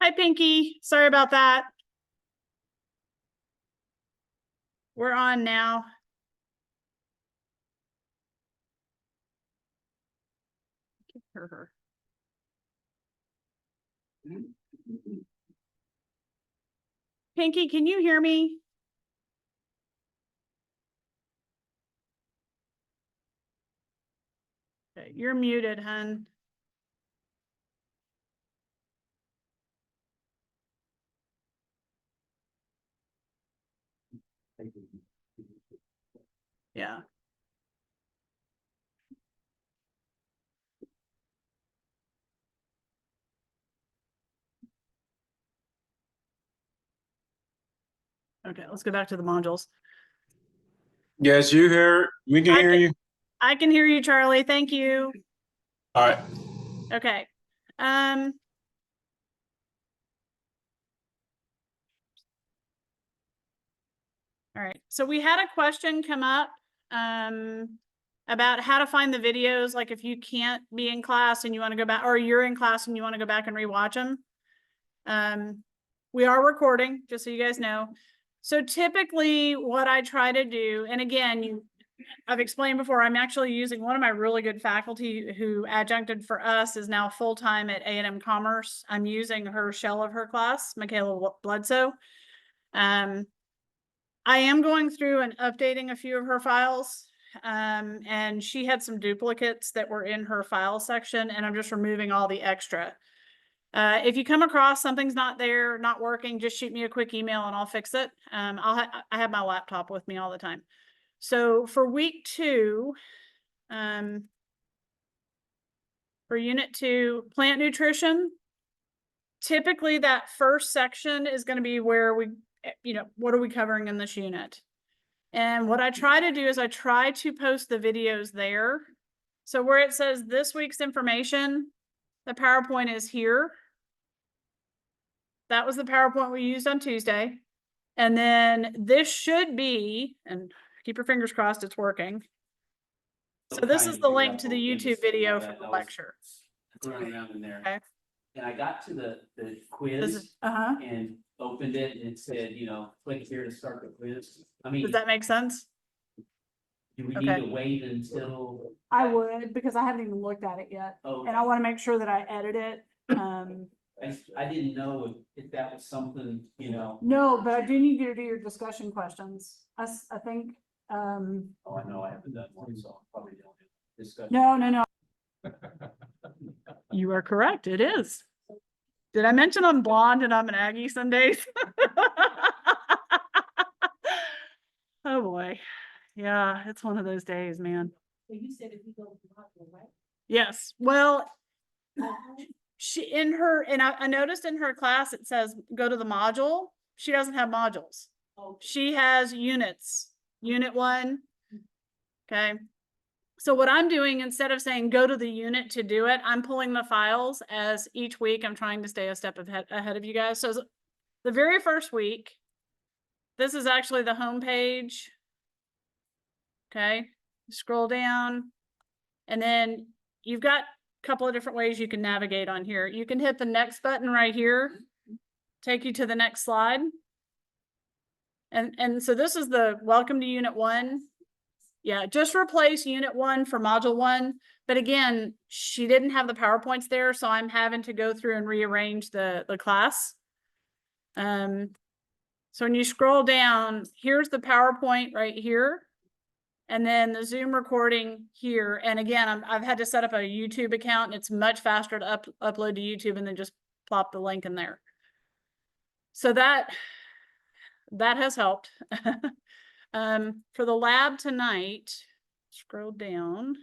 Hi, Pinky. Sorry about that. We're on now. Hear her. Pinky, can you hear me? Okay, you're muted, hun. Yeah. Okay, let's go back to the modules. Yes, you hear. We can hear you. I can hear you, Charlie. Thank you. All right. Okay. All right. So we had a question come up about how to find the videos. Like if you can't be in class and you want to go back, or you're in class and you want to go back and rewatch them. We are recording, just so you guys know. So typically what I try to do, and again, I've explained before, I'm actually using one of my really good faculty who adjuncted for us is now full-time at A&M Commerce. I'm using her shell of her class, Michaela Bledsoe. I am going through and updating a few of her files. And she had some duplicates that were in her file section, and I'm just removing all the extra. If you come across something's not there, not working, just shoot me a quick email and I'll fix it. I have my laptop with me all the time. So for week 2, for unit 2, plant nutrition, typically that first section is going to be where we, what are we covering in this unit? And what I try to do is I try to post the videos there. So where it says this week's information, the PowerPoint is here. That was the PowerPoint we used on Tuesday. And then this should be, and keep your fingers crossed it's working. So this is the link to the YouTube video for the lecture. Around in there. Okay. And I got to the quiz and opened it and it said, click here to start the quiz. I mean, Does that make sense? Do we need to wait until? I would, because I haven't even looked at it yet. Oh, and I want to make sure that I edit it. I didn't know if that was something, No, but I do need you to do your discussion questions. I think. Oh, I know I haven't done one, so I'm probably don't do discussion. No. You are correct. It is. Did I mention I'm blonde and I'm an Aggie some days? Oh boy. Yeah, it's one of those days, man. So you said if you go to the module, right? Yes. Well, I noticed in her class it says go to the module. She doesn't have modules. Oh. She has units. Unit 1. Okay. So what I'm doing, instead of saying go to the unit to do it, I'm pulling the files as each week I'm trying to stay a step ahead of you guys. So the very first week, this is actually the home page. Okay. Scroll down, and then you've got a couple of different ways you can navigate on here. You can hit the next button right here, take you to the next slide. And so this is the welcome to unit 1. Yeah, just replace unit 1 for module 1. But again, she didn't have the PowerPoints there, so I'm having to go through and rearrange the class. So when you scroll down, here's the PowerPoint right here. And then the Zoom recording here. And again, I've had to set up a YouTube account, and it's much faster to upload to YouTube and then just plop the link in there. So that has helped. For the lab tonight, scroll down.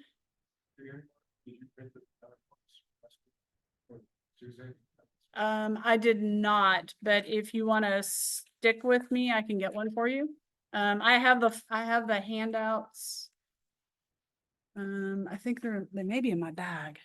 I did not, but if you want to stick with me, I can get one for you. I have the handouts. I think they may be in my bag.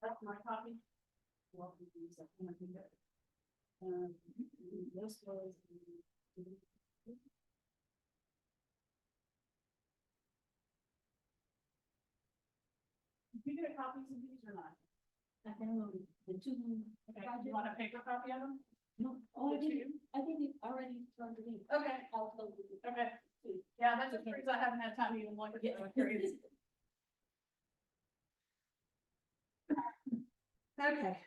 That's my copy. This was. Did you get copies of these or not? I don't know, the two. Okay, you want a paper copy of them? No, oh, The two? I think it already turned it in. Okay. I'll tell you. Okay. Yeah, that's just because I haven't had time to even look at Yeah. it. Okay.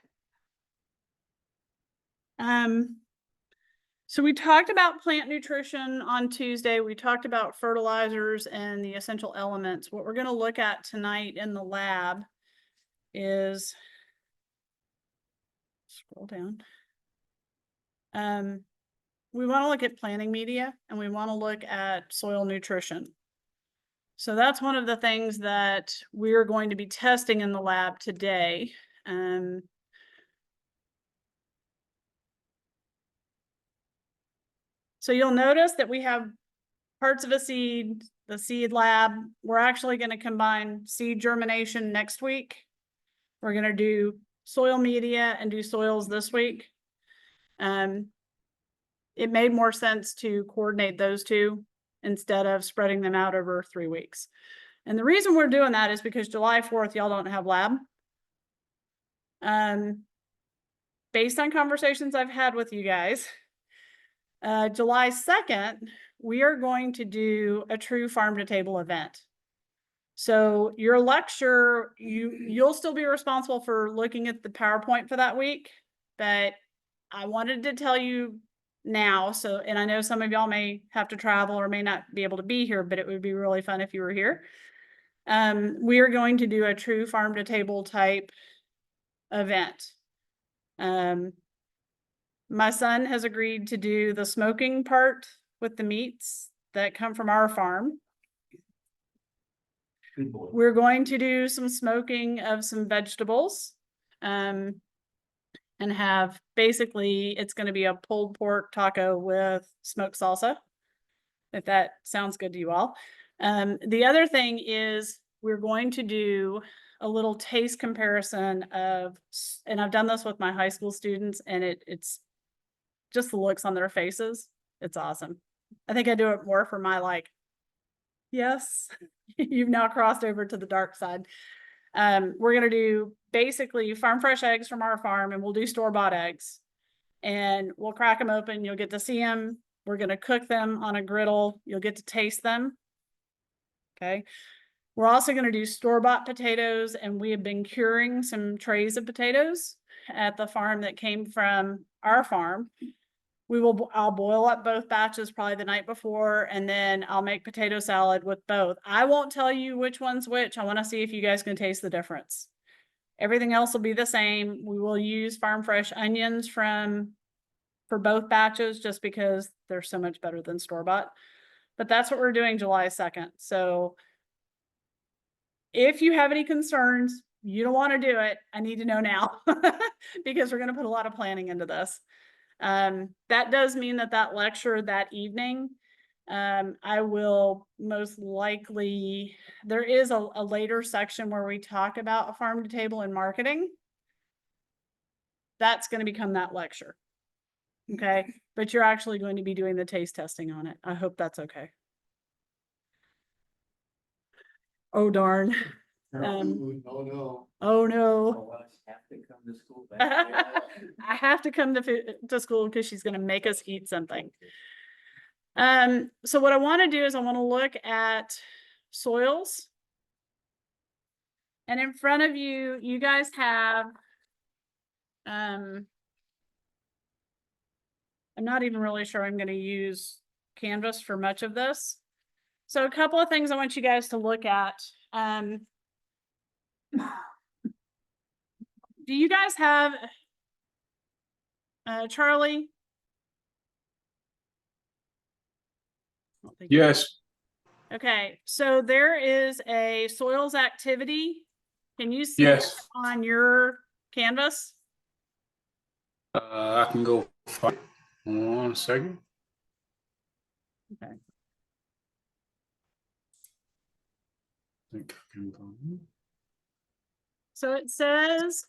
So we talked about plant nutrition on Tuesday. We talked about fertilizers and the essential elements. What we're going to look at tonight in the lab is, scroll down. We want to look at planting media and we want to look at soil nutrition. So that's one of the things that we're going to be testing in the lab today. So you'll notice that we have parts of a seed, the seed lab. We're actually going to combine seed germination next week. We're going to do soil media and do soils this week. It made more sense to coordinate those two instead of spreading them out over 3 weeks. And the reason we're doing that is because July 4th, y'all don't have lab. Based on conversations I've had with you guys, July 2nd, we are going to do a true farm to table event. So your lecture, you'll still be responsible for looking at the PowerPoint for that week, but I wanted to tell you now. So, and I know some of y'all may have to travel or may not be able to be here, but it would be really fun if you were here. We are going to do a true farm to table type event. My son has agreed to do the smoking part with the meats that come from our farm. Good boy. We're going to do some smoking of some vegetables. And have basically, it's going to be a pulled pork taco with smoked salsa, if that sounds good to you all. The other thing is we're going to do a little taste comparison of, and I've done this with my high school students, and it's just the looks on their faces. It's awesome. I think I do it more for my yes, you've now crossed over to the dark side. We're going to do basically farm fresh eggs from our farm, and we'll do store-bought eggs, and we'll crack them open. You'll get to see them. We're going to cook them on a griddle. You'll get to taste them. Okay. We're also going to do store-bought potatoes, and we have been curing some trays of potatoes at the farm that came from our farm. I'll boil up both batches probably the night before, and then I'll make potato salad with both. I won't tell you which one's which. I want to see if you guys can taste the difference. Everything else will be the same. We will use farm fresh onions for both batches just because they're so much better than store-bought. But that's what we're doing July 2nd. So if you have any concerns, you don't want to do it, I need to know now because we're going to put a lot of planning into this. That does mean that lecture that evening, I will most likely, there is a later section where we talk about farm to table and marketing. That's going to become that lecture. Okay. But you're actually going to be doing the taste testing on it. I hope that's okay. Oh, darn. Oh, no. Oh no. Oh, I have to come to school. I have to come to school because she's going to make us eat something. So what I want to do is I want to look at soils. And in front of you, you guys have, I'm not even really sure I'm going to use Canvas for much of this. So a couple of things I want you guys to look at. Do you guys have, Charlie? I don't think you do. Yes. Okay, so there is a soils activity. Can you see Yes. it on your Canvas? I can go find 1 second. Okay. I think I can go. So it says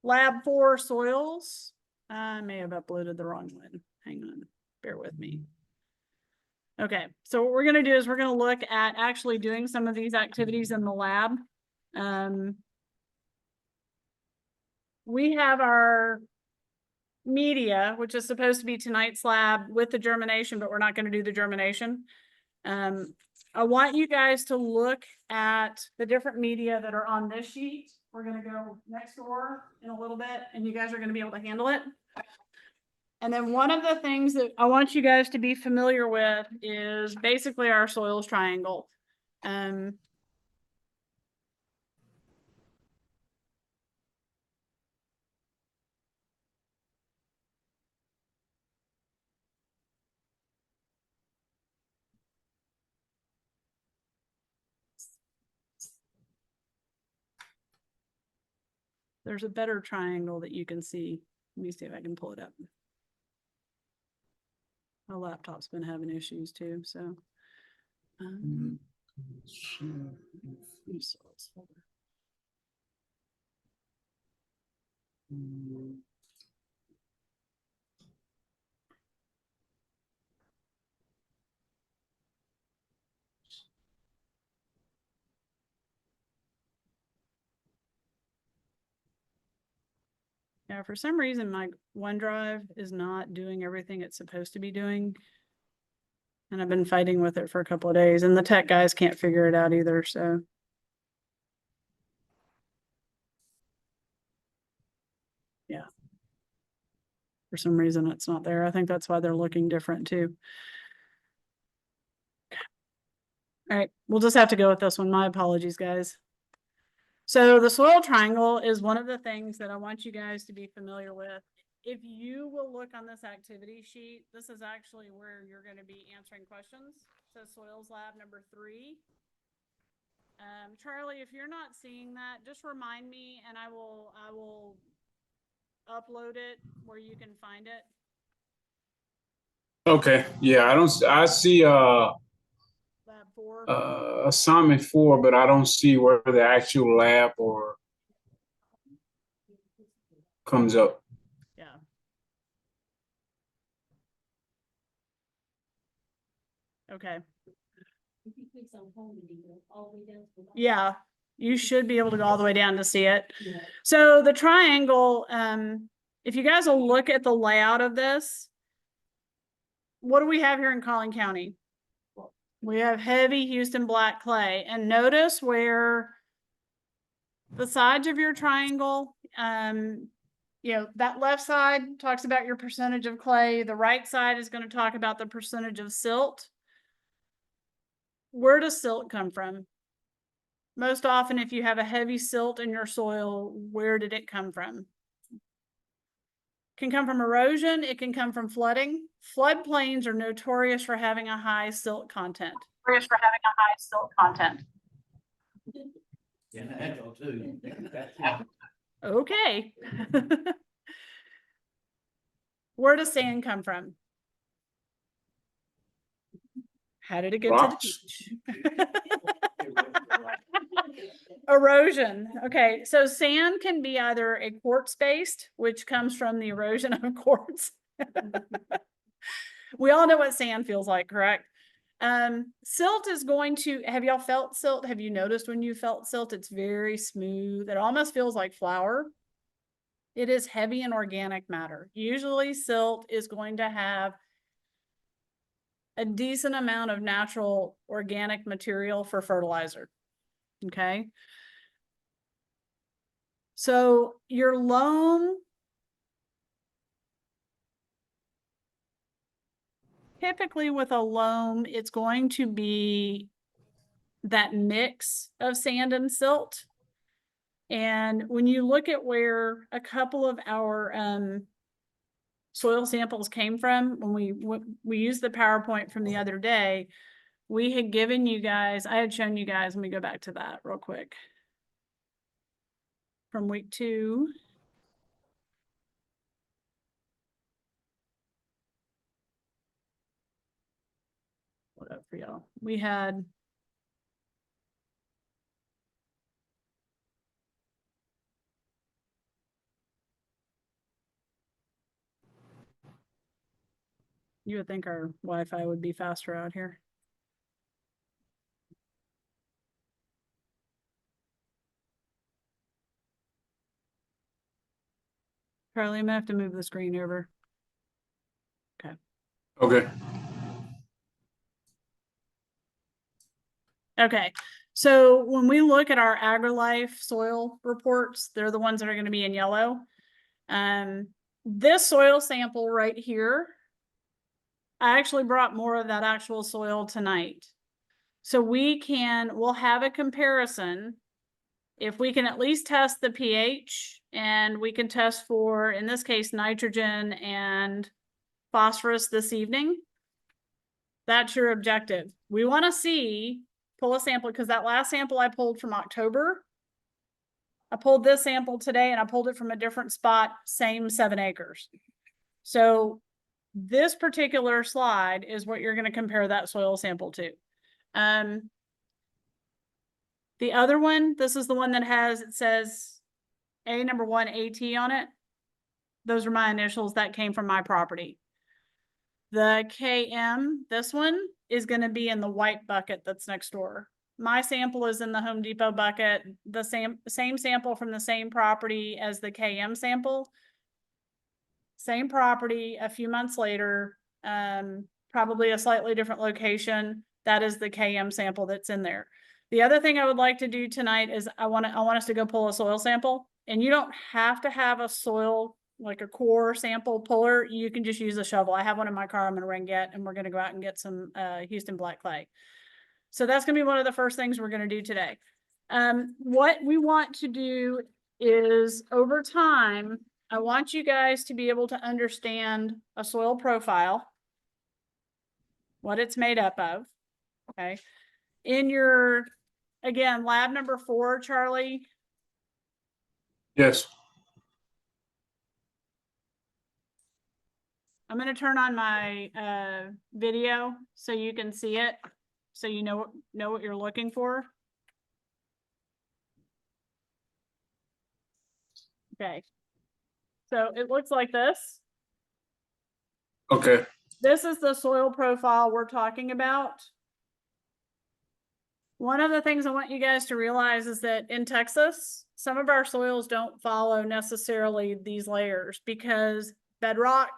Lab 4 soils. I may have uploaded the wrong one. Hang on, bear with me. Okay, so what we're gonna do is we're gonna look at actually doing some of these activities in the lab. We have our media, which is supposed to be tonight's lab with the germination, but we're not gonna do the germination. I want you guys to look at the different media that are on this sheet. We're gonna go next door in a little bit, and you guys are gonna be able to handle it. And then one of the things that I want you guys to be familiar with is basically our soils triangle. There's a better triangle that you can see. Let me see if I can pull it up. My laptop's been having issues too, so. Soils folder. Yeah, for some reason, my OneDrive is not doing everything it's supposed to be doing. And I've been fighting with it for a couple of days, and the tech guys can't figure it out either, so. Yeah. For some reason, it's not there. I think that's why they're looking different too. All right, we'll just have to go with this one. My apologies, guys. So the soil triangle is one of the things that I want you guys to be familiar with. If you will look on this activity sheet, this is actually where you're going to be answering questions. So soils lab number 3. Charlie, if you're not seeing that, just remind me and I will upload it where you can find it. Okay. Yeah, I see Lab 4. assignment 4, but I don't see where the actual lab or comes up. Yeah. Okay. If you click on home, you go all the way down to the bottom. Yeah, you should be able to go all the way down to see it. Yeah. So the triangle, if you guys will look at the layout of this, what do we have here in Collin County? We have heavy Houston black clay, and notice where the sides of your triangle, that left side talks about your percentage of clay. The right side is going to talk about the percentage of silt. Where does silt come from? Most often, if you have a heavy silt in your soil, where did it come from? Can come from erosion. It can come from flooding. Floodplains are notorious for having a high silt content. Yeah, that's all too. Okay. Where does sand come from? How did it get to the Rocks. beach? Erosion. Okay, so sand can be either a quartz based, which comes from the erosion of quartz. We all know what sand feels like, correct? Silt is going to, have y'all felt silt? Have you noticed when you felt silt, it's very smooth. It almost feels like flour. It is heavy in organic matter. Usually silt is going to have a decent amount of natural organic material for fertilizer. Okay. So your loam, typically with a loam, it's going to be that mix of sand and silt. And when you look at where a couple of our soil samples came from, when we used the PowerPoint from the other day, we had given you guys, I had shown you guys, let me go back to that real quick. From week 2. What up for y'all? We had You would think our Wi-Fi would be faster out here. Charlie, I'm gonna have to move the screen over. Okay. Okay, so when we look at our AgriLife soil reports, they're the ones that are gonna be in yellow. This soil sample right here, I actually brought more of that actual soil tonight. So we'll have a comparison. If we can at least test the pH, and we can test for, in this case, nitrogen and phosphorus this evening. That's your objective. We want to pull a sample, because that last sample I pulled from October, I pulled this sample today and I pulled it from a different spot, same 7 acres. So this particular slide is what you're going to compare that soil sample to. The other one, this is the one that it says A1 AT on it. Those are my initials that came from my property. The KM, this one is going to be in the white bucket that's next door. My sample is in the Home Depot bucket, the same sample from the same property as the KM sample. Same property, a few months later, probably a slightly different location. That is the KM sample that's in there. The other thing I would like to do tonight is I want us to go pull a soil sample, and you don't have to have a soil, like a core sample puller. You can just use a shovel. I have one in my car. I'm going to ring get, and we're going to go out and get some Houston black clay. So that's going to be one of the first things we're going to do today. What we want to do is, over time, I want you guys to be able to understand a soil profile, what it's made up of. Okay. In your, again, lab number 4, Charlie. Yes. I'm going to turn on my video so you can see it, so you know what you're looking for. Okay. So it looks like this. Okay. This is the soil profile we're talking about. One of the things I want you guys to realize is that in Texas, some of our soils don't follow necessarily these layers, because bedrock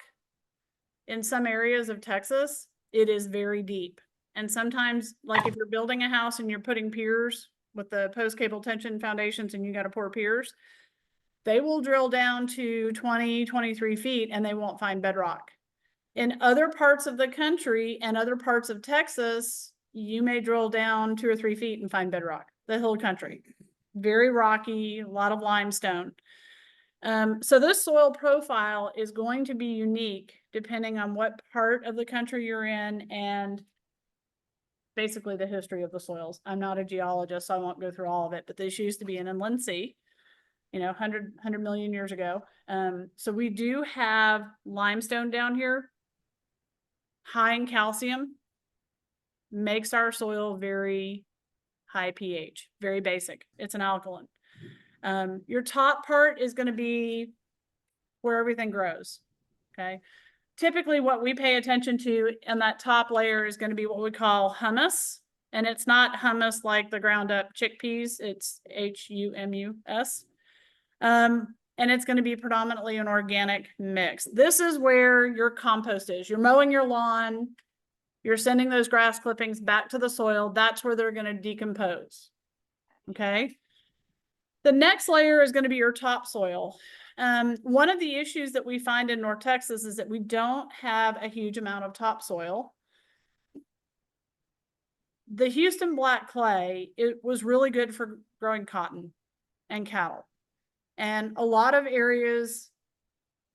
in some areas of Texas, it is very deep. And sometimes, like if you're building a house and you're putting piers with the post cable tension foundations and you got to pour piers, they will drill down to 20, 23 feet and they won't find bedrock. In other parts of the country and other parts of Texas, you may drill down 2 or 3 feet and find bedrock. The hill country, very rocky, a lot of limestone. So this soil profile is going to be unique depending on what part of the country you're in, and basically the history of the soils. I'm not a geologist, so I won't go through all of it, but this used to be an inland sea, 100 million years ago. So we do have limestone down here, high in calcium, makes our soil very high pH, very basic. It's an alkaline. Your top part is going to be where everything grows. Okay. Typically what we pay attention to in that top layer is going to be what we call humus. And it's not hummus like the ground up chickpeas. It's HUMUS. And it's going to be predominantly an organic mix. This is where your compost is. You're mowing your lawn. You're sending those grass clippings back to the soil. That's where they're going to decompose. Okay. The next layer is going to be your topsoil. One of the issues that we find in North Texas is that we don't have a huge amount of topsoil. The Houston black clay, it was really good for growing cotton and cattle. And a lot of areas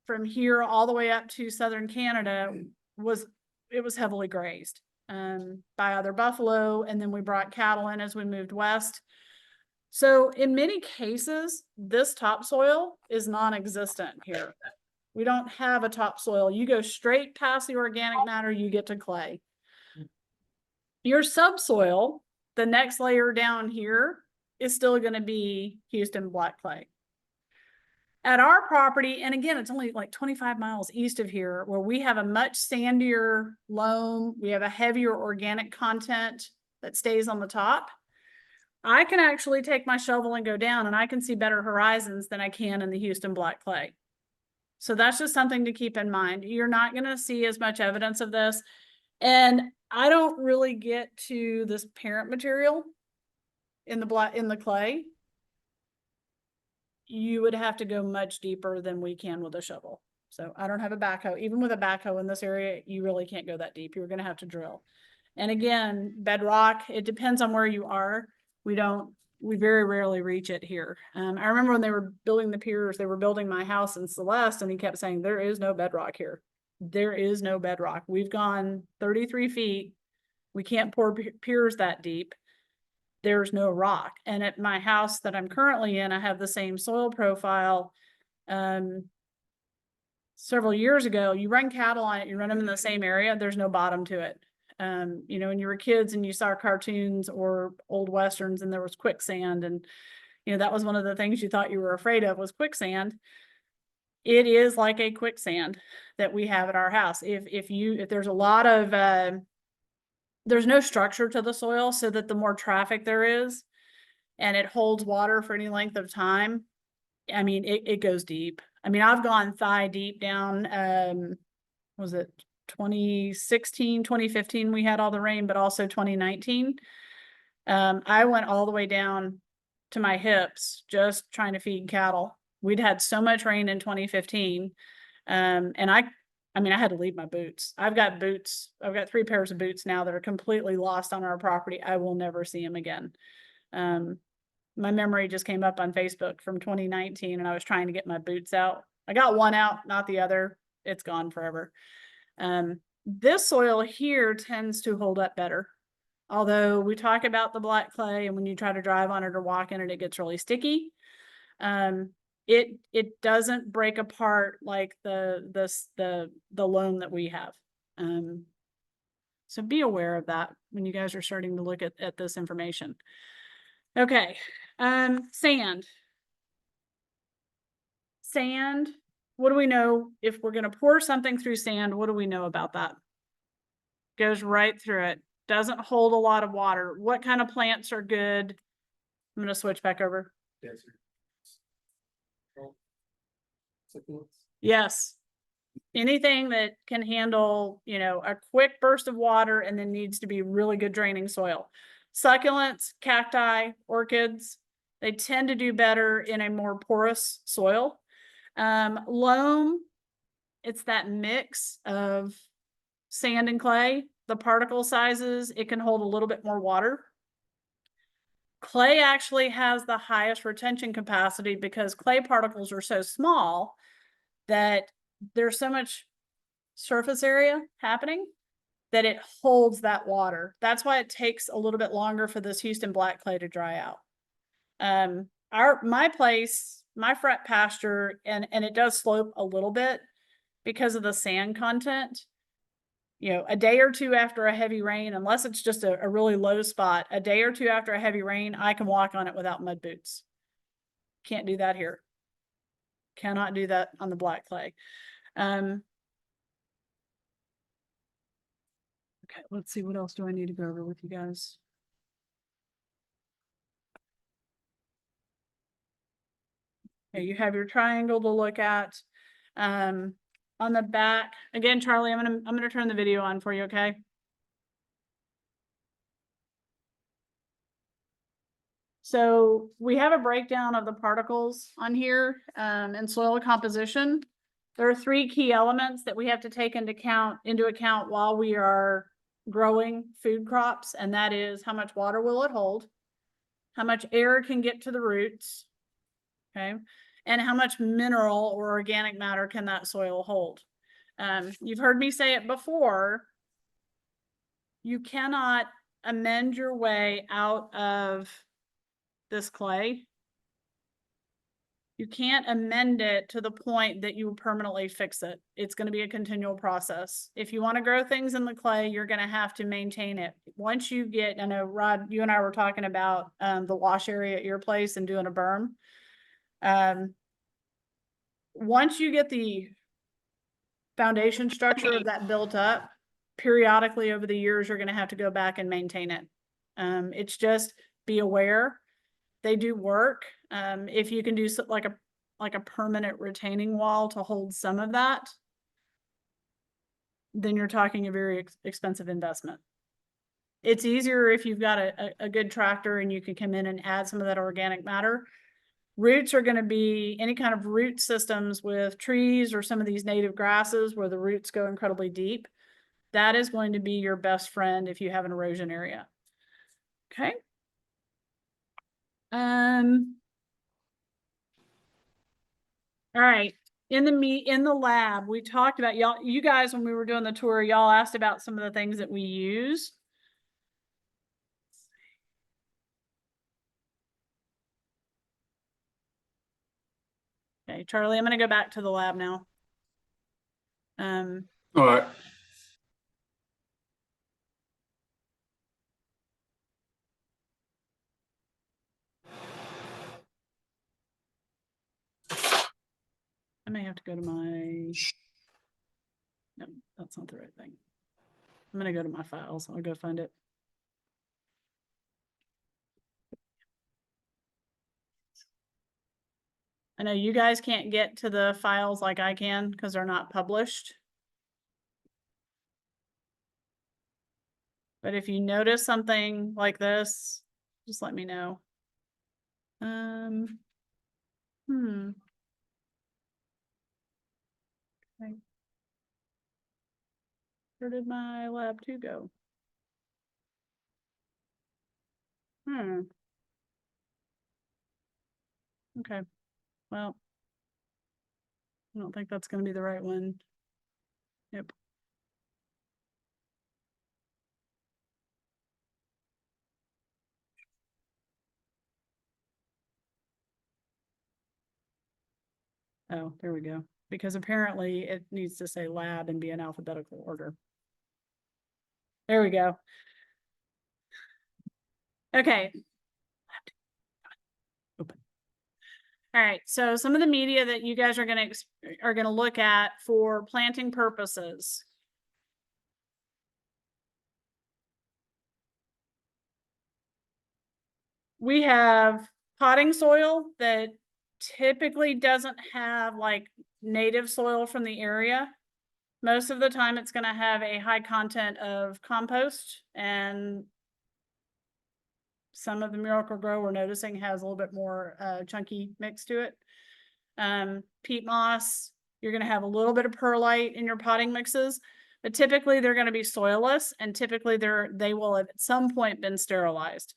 from here all the way up to southern Canada was heavily grazed by other buffalo, and then we brought cattle in as we moved west. So in many cases, this topsoil is non-existent here. We don't have a topsoil. You go straight past the organic matter, you get to clay. Your subsoil, the next layer down here, is still going to be Houston black clay. At our property, and again, it's only like 25 miles east of here, where we have a much sandier loam, we have a heavier organic content that stays on the top. I can actually take my shovel and go down and I can see better horizons than I can in the Houston black clay. So that's just something to keep in mind. You're not going to see as much evidence of this. And I don't really get to this parent material in the clay. You would have to go much deeper than we can with a shovel. So I don't have a backhoe. Even with a backhoe in this area, you really can't go that deep. You're going to have to drill. And again, bedrock, it depends on where you are. We very rarely reach it here. I remember when they were building the piers, they were building my house in Celeste, and he kept saying, there is no bedrock here. There is no bedrock. We've gone 33 feet. We can't pour piers that deep. There's no rock. And at my house that I'm currently in, I have the same soil profile. Several years ago, you run cattle on it, you run them in the same area, there's no bottom to it. You know, when you were kids and you saw cartoons or old Westerns and there was quicksand, and, you know, that was one of the things you thought you were afraid of was quicksand. It is like a quicksand that we have at our house. If there's a lot of, there's no structure to the soil, so that the more traffic there is and it holds water for any length of time, I mean, it goes deep. I mean, I've gone thigh deep down, was it 2016, 2015, we had all the rain, but also 2019. I went all the way down to my hips just trying to feed cattle. We'd had so much rain in 2015. And I mean, I had to leave my boots. I've got 3 pairs of boots now that are completely lost on our property. I will never see them again. My memory just came up on Facebook from 2019 and I was trying to get my boots out. I got one out, not the other. It's gone forever. This soil here tends to hold up better. Although we talk about the black clay, and when you try to drive on it or walk in it, it gets really sticky. It doesn't break apart like the loam that we have. So be aware of that when you guys are starting to look at this information. Okay. Sand. Sand. What do we know? If we're going to pour something through sand, what do we know about that? Goes right through it. Doesn't hold a lot of water. What kind of plants are good? I'm going to switch back over. Desert. Yes. Anything that can handle, you know, a quick burst of water and then needs to be really good draining soil. Succulents, cacti, orchids, they tend to do better in a more porous soil. Loam, it's that mix of sand and clay. The particle sizes, it can hold a little bit more water. Clay actually has the highest retention capacity because clay particles are so small that there's so much surface area happening that it holds that water. That's why it takes a little bit longer for this Houston black clay to dry out. My place, my front pasture, and it does slope a little bit because of the sand content. You know, a day or two after a heavy rain, unless it's just a really low spot, a day or two after a heavy rain, I can walk on it without mud boots. Can't do that here. Cannot do that on the black clay. Okay, let's see, what else do I need to go over with you guys? Okay, you have your triangle to look at. On the back, again, Charlie, I'm gonna turn the video on for you, okay? So we have a breakdown of the particles on here, and soil composition. There are 3 key elements that we have to take into account while we are growing food crops, and that is how much water will it hold, how much air can get to the roots, okay, and how much mineral or organic matter can that soil hold. You've heard me say it before, you cannot amend your way out of this clay. You can't amend it to the point that you permanently fix it. It's going to be a continual process. If you want to grow things in the clay, you're going to have to maintain it. Once you get, I know, Rod, you and I were talking about the wash area at your place and doing a berm. once you get the foundation structure of that built up, periodically over the years, you're gonna have to go back and maintain it. It's just be aware, they do work. If you can do like a permanent retaining wall to hold some of that, then you're talking a very expensive investment. It's easier if you've got a good tractor and you can come in and add some of that organic matter. Roots are going to be any kind of root systems with trees or some of these native grasses where the roots go incredibly deep. That is going to be your best friend if you have an erosion area. Okay. All right. In the lab, we talked about you guys, when we were doing the tour, y'all asked about some of the things that we use. Okay, Charlie, I'm going to go back to the lab now. All right. I may have to go to my, no, that's not the right thing. I'm going to go to my files. I'll go find it. I know you guys can't get to the files like I can because they're not published. But if you notice something like this, just let me know. Okay. Where did my lab 2 go? Okay. Well, I don't think that's going to be the right one. Yep. Oh, there we go. Because apparently it needs to say lab and be in alphabetical order. There we go. Okay. Open. All right. So some of the media that you guys are going to look at for planting purposes. We have potting soil that typically doesn't have like native soil from the area. Most of the time it's going to have a high content of compost, and some of the Miracle-Gro we're noticing has a little bit more chunky mix to it. Peat moss, you're going to have a little bit of perlite in your potting mixes, but typically they're going to be soilless, and typically they will have at some point been sterilized.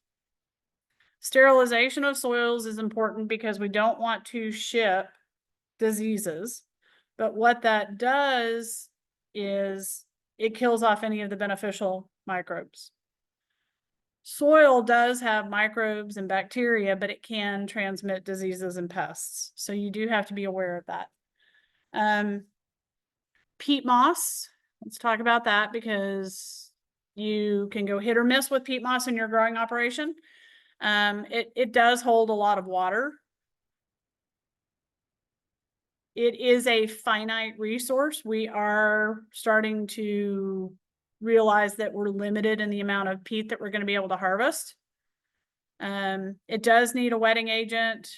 Sterilization of soils is important because we don't want to ship diseases, but what that does is it kills off any of the beneficial microbes. Soil does have microbes and bacteria, but it can transmit diseases and pests. So you do have to be aware of that. Peat moss, let's talk about that because you can go hit or miss with peat moss in your growing operation. It does hold a lot of water. It is a finite resource. We are starting to realize that we're limited in the amount of peat that we're going to be able to harvest. It does need a wetting agent.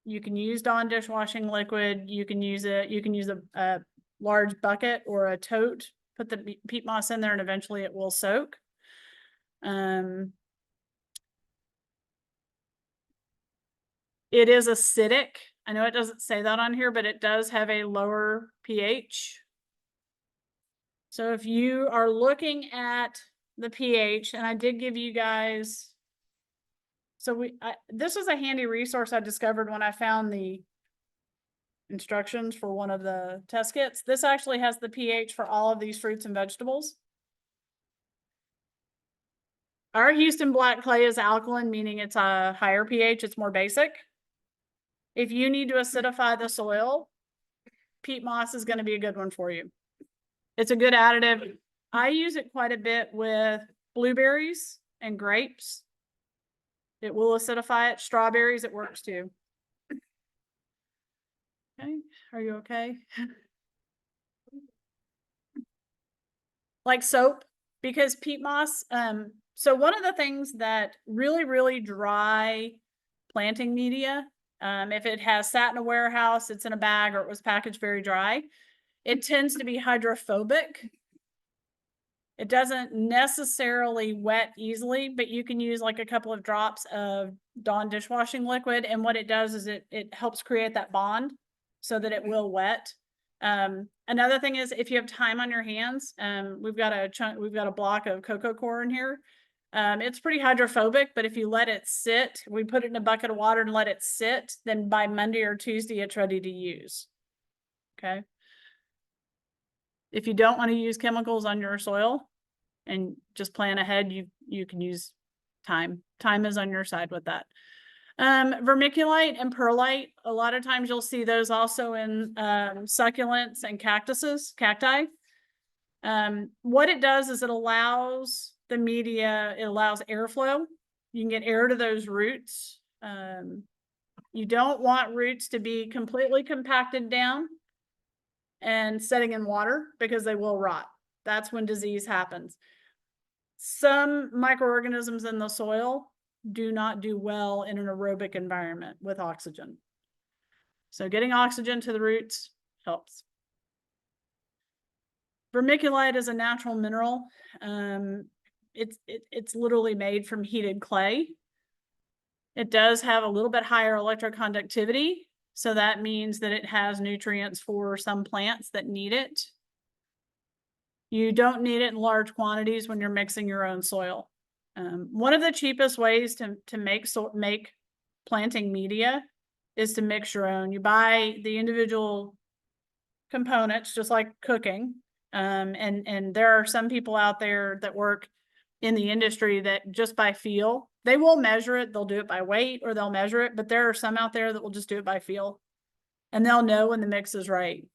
You can use Dawn dishwashing liquid. You can use a large bucket or a tote, put the peat moss in there, and eventually it will soak. It is acidic. I know it doesn't say that on here, but it does have a lower pH. So if you are looking at the pH, and I did give you guys, so this was a handy resource I discovered when I found the instructions for one of the test kits. This actually has the pH for all of these fruits and vegetables. Our Houston black clay is alkaline, meaning it's a higher pH, it's more basic. If you need to acidify the soil, peat moss is going to be a good one for you. It's a good additive. I use it quite a bit with blueberries and grapes. It will acidify it. Strawberries, it works too. Okay, are you okay? Like soap, because peat moss, so one of the things that really dry planting media, if it has sat in a warehouse, it's in a bag, or it was packaged very dry, it tends to be hydrophobic. It doesn't necessarily wet easily, but you can use like a couple of drops of Dawn dishwashing liquid, and what it does is it helps create that bond so that it will wet. Another thing is, if you have time on your hands, we've got a block of cocoa coir in here. It's pretty hydrophobic, but if you let it sit, we put it in a bucket of water and let it sit, then by Monday or Tuesday, it's ready to use. Okay. If you don't want to use chemicals on your soil and just plan ahead, you can use time. Time is on your side with that. Vermiculite and perlite, a lot of times you'll see those also in succulents and cacti. What it does is it allows the media, it allows airflow. You can get air to those roots. You don't want roots to be completely compacted down and setting in water, because they will rot. That's when disease happens. Some microorganisms in the soil do not do well in an aerobic environment with oxygen. So getting oxygen to the roots helps. Vermiculite is a natural mineral. It's literally made from heated clay. It does have a little bit higher electroconductivity, so that means that it has nutrients for some plants that need it. You don't need it in large quantities when you're mixing your own soil. One of the cheapest ways to make planting media is to mix your own. You buy the individual components, just like cooking. And there are some people out there that work in the industry that just by feel, they will measure it. They'll do it by weight, or they'll measure it, but there are some out there that will just do it by feel, and they'll know when the mix is right.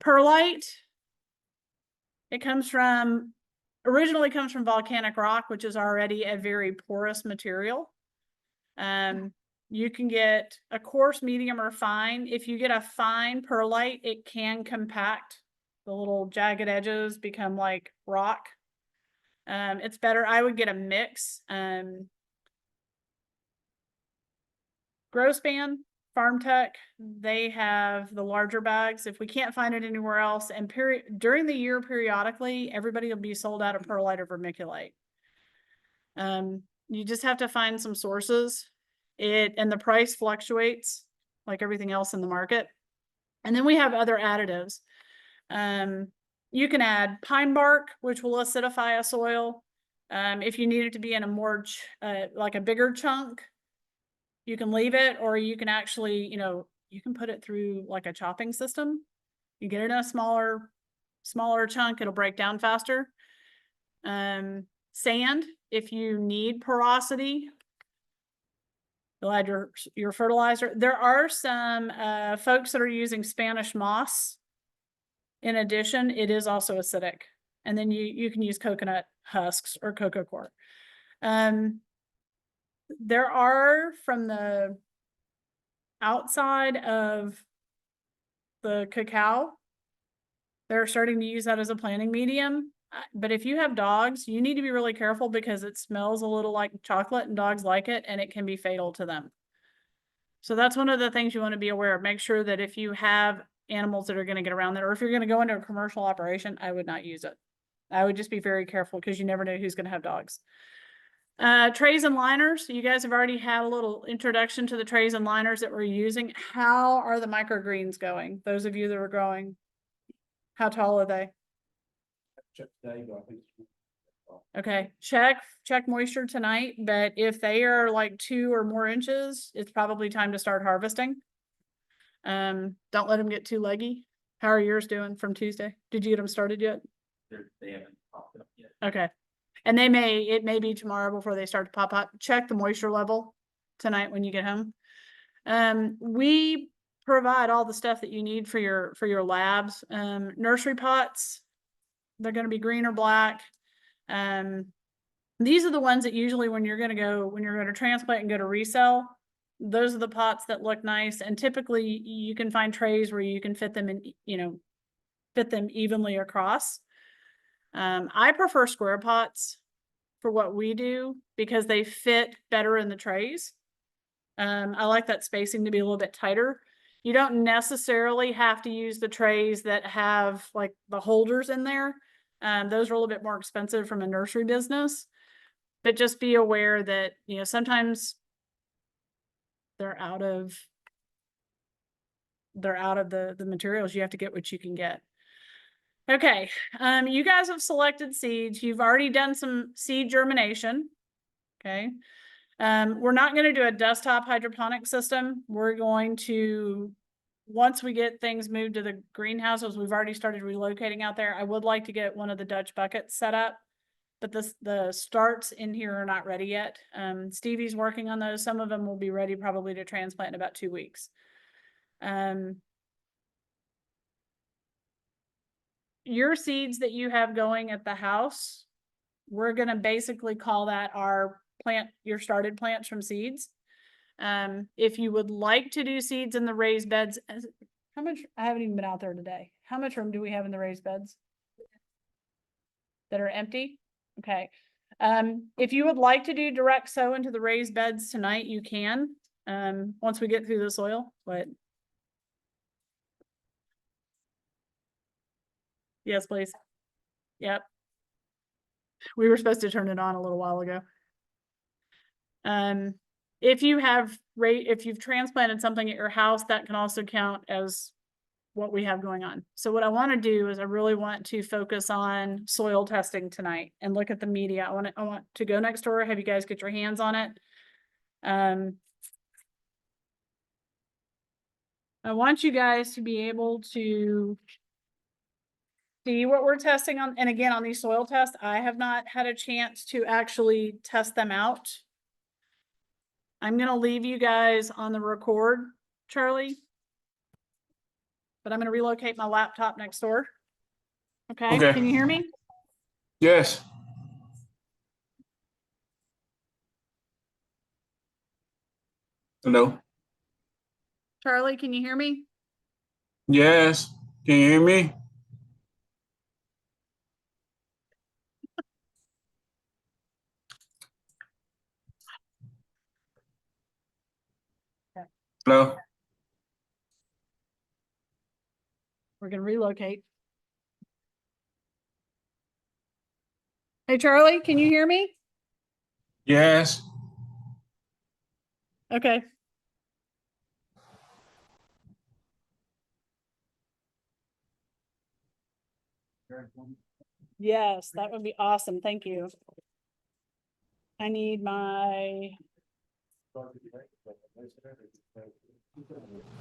Perlite, it originally comes from volcanic rock, which is already a very porous material. You can get a coarse, medium, or fine. If you get a fine perlite, it can compact. The little jagged edges become like rock. It's better. I would get a mix. Grospan, Farm Tech, they have the larger bags. If we can't find it anywhere else, and during the year, periodically, everybody will be sold out of perlite or vermiculite. You just have to find some sources. And the price fluctuates like everything else in the market. And then we have other additives. You can add pine bark, which will acidify a soil. If you need it to be in a more like a bigger chunk, you can leave it, or you can actually, you can put it through like a chopping system. You get it in a smaller chunk, it'll break down faster. Sand, if you need porosity, you'll add your fertilizer. There are some folks that are using Spanish moss. In addition, it is also acidic. And then you can use coconut husks or cocoa coir. There are, from the outside of the cacao, they're starting to use that as a planting medium. But if you have dogs, you need to be really careful, because it smells a little like chocolate and dogs like it, and it can be fatal to them. So that's one of the things you want to be aware of. Make sure that if you have animals that are going to get around that, or if you're going to go into a commercial operation, I would not use it. I would just be very careful, because you never know who's going to have dogs. Trays and liners. You guys have already had a little introduction to the trays and liners that we're using. How are the microgreens going? Those of you that are growing, how tall are they? Okay, check moisture tonight, but if they are like 2 or more inches, it's probably time to start harvesting. Don't let them get too leggy. How are yours doing from Tuesday? Did you get them started yet? They haven't popped up yet. Okay. And it may be tomorrow before they start to pop up. Check the moisture level tonight when you get home. We provide all the stuff that you need for your labs. Nursery pots, they're going to be green or black. These are the ones that usually when you're going to transplant and go to resell, those are the pots that look nice. And typically you can find trays where you can fit them in, fit them evenly across. I prefer square pots for what we do because they fit better in the trays. I like that spacing to be a little bit tighter. You don't necessarily have to use the trays that have like the holders in there. Those are a little bit more expensive from a nursery business, but just be aware that, sometimes they're out of the materials. You have to get what you can get. Okay. You guys have selected seeds. You've already done some seed germination. Okay. We're not going to do a desktop hydroponic system. We're going to, once we get things moved to the greenhouses, we've already started relocating out there. I would like to get one of the Dutch buckets set up, but the starts in here are not ready yet. Stevie's working on those. Some of them will be ready probably to transplant in about 2 weeks. Your seeds that you have going at the house, we're going to basically call that your started plants from seeds. If you would like to do seeds in the raised beds, how much, I haven't even been out there today. How much room do we have in the raised beds that are empty? Okay. If you would like to do direct sow into the raised beds tonight, you can, once we get through the soil, but. Yes, please. Yep. We were supposed to turn it on a little while ago. If you've transplanted something at your house, that can also count as what we have going on. So what I want to do is I really want to focus on soil testing tonight and look at the media. I want to go next door, have you guys get your hands on it. I want you guys to be able to see what we're testing on. And again, on these soil tests, I have not had a chance to actually test them out. I'm going to leave you guys on the record, Charlie, but I'm going to relocate my laptop next door. Okay. Okay. Can you hear me? Yes. Hello. Charlie, can you hear me? Yes. Can you hear me? Hello. We're going to relocate. Hey, Charlie, can you hear me? Yes. Okay. Yes, that would be awesome. Thank you. I need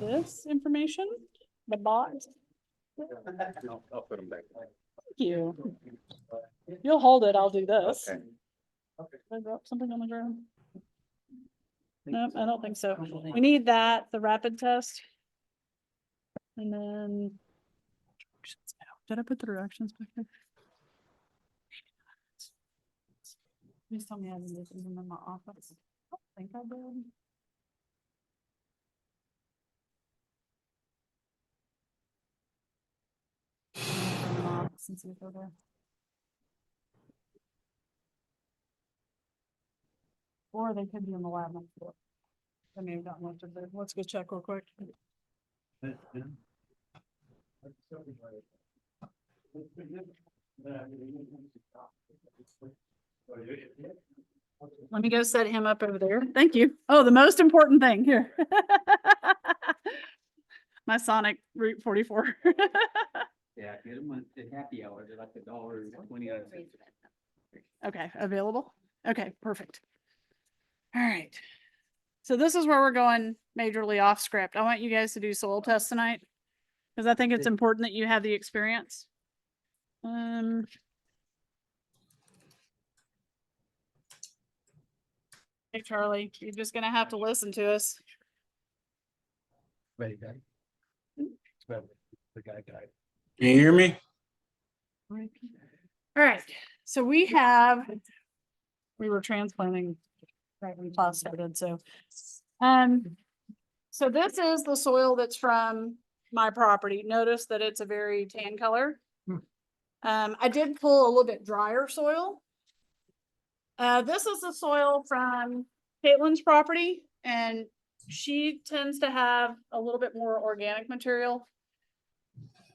this information, the box. I'll put them back. Thank you. You'll hold it. I'll do this. Okay. Did I drop something on the ground? No, I don't think so. We need that, the rapid test. And then. Did I put the directions back there? Please tell me I haven't used them in my office. I don't think I did. Turn them off since we go there. Or they could be in the lab next door. I may have gotten left of there. Let's go check real quick. Let me go set him up over there. Thank you. Oh, the most important thing here. My Sonic Route 44. Yeah, get them at happy hour, they're like $1.20. Okay, available? Okay, perfect. All right. So this is where we're going majorly off script. I want you guys to do soil tests tonight because I think it's important that you have the experience. Hey, Charlie, you're just going to have to listen to us. Ready, guy? The guy. Can you hear me? All right. So we were transplanting right when class started. So So this is the soil that's from my property. Notice that it's a very tan color. I did pull a little bit drier soil. This is the soil from Caitlin's property, and she tends to have a little bit more organic material.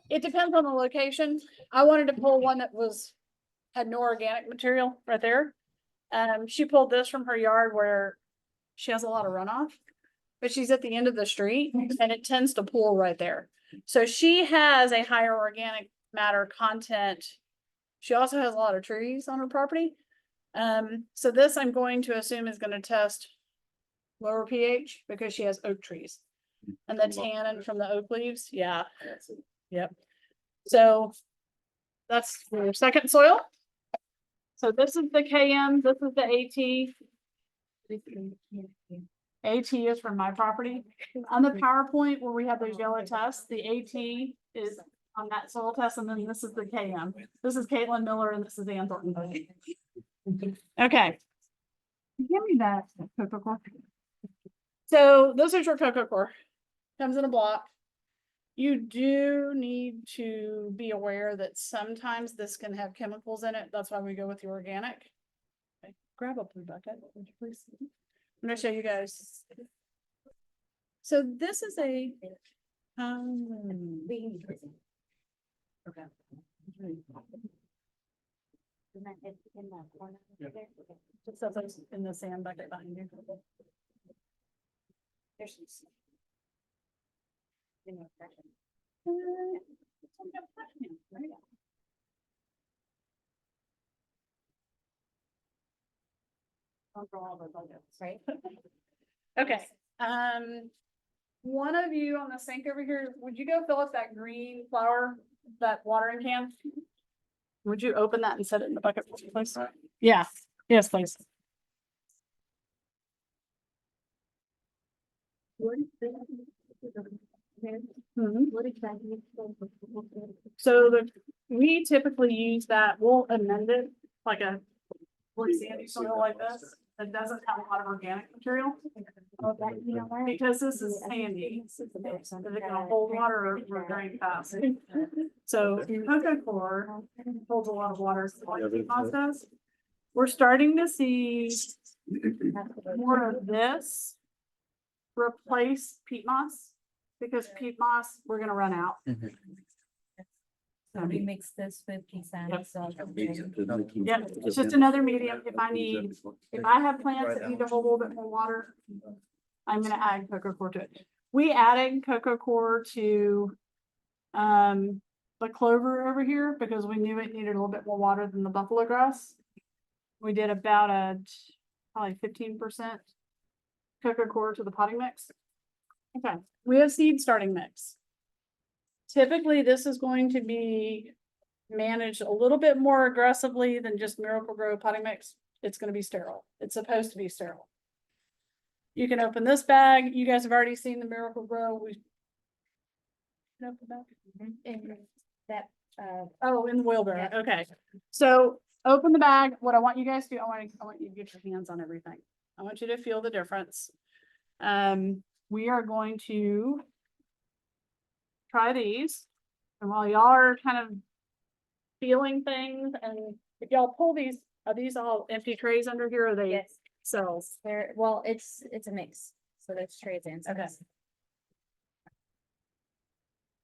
It depends on the location. I wanted to pull one that had no organic material right there. She pulled this from her yard where she has a lot of runoff, but she's at the end of the street and it tends to pool right there. So she has a higher organic matter content. She also has a lot of trees on her property. So this I'm going to assume is going to test lower pH because she has oak trees and the tannin from the oak leaves. Yeah. Yep. So that's your second soil. So this is the KM, this is the AT. AT is from my property. On the PowerPoint where we have those yellow tests, the AT is on that soil test, and then this is the KM. This is Caitlin Miller and this is Ann Thornton. Okay. Give me that cocoa core. So this is your cocoa core. Comes in a block. You do need to be aware that sometimes this can have chemicals in it. That's why we go with the organic. Okay. Grab a blue bucket, would you please? I'm gonna show you guys. So this is a okay. Just so it's in the sand bucket behind you. There's some. Right. Okay. One of you on the sink over here, would you go fill up that green flower, that watering can? Would you open that and set it in the bucket, please? Yeah. Yes, please. So we typically use that, we'll amend it like a sandy soil like this that doesn't have a lot of organic material. Because this is sandy, is it gonna hold water or drain fast? So cocoa core holds a lot of water, like peat does. We're starting to see more of this replace peat moss, because peat moss, we're gonna run out. So we mix this with pea sand. Yep. So Yeah, it's just another medium. If I have plants that need to hold a little bit more water, I'm gonna add cocoa core to it. We added cocoa core to the clover over here because we knew it needed a little bit more water than the buffalo grass. We did about probably 15% cocoa core to the potting mix. Okay, we have seed starting mix. Typically, this is going to be managed a little bit more aggressively than just Miracle-Gro potting mix. It's going to be sterile. It's supposed to be sterile. You can open this bag. You guys have already seen the Miracle-Gro. We open that. Oh, in the wheelbarrow. Yeah. Okay. So open the bag. What I want you guys to do, I want you to get your hands on everything. I want you to feel the difference. We are going to try these. And while y'all are kind of feeling things, and if y'all pull these, are these all empty trays under here? Or are they yes, cells? well, it's a mix. So there's trays and cells. Okay.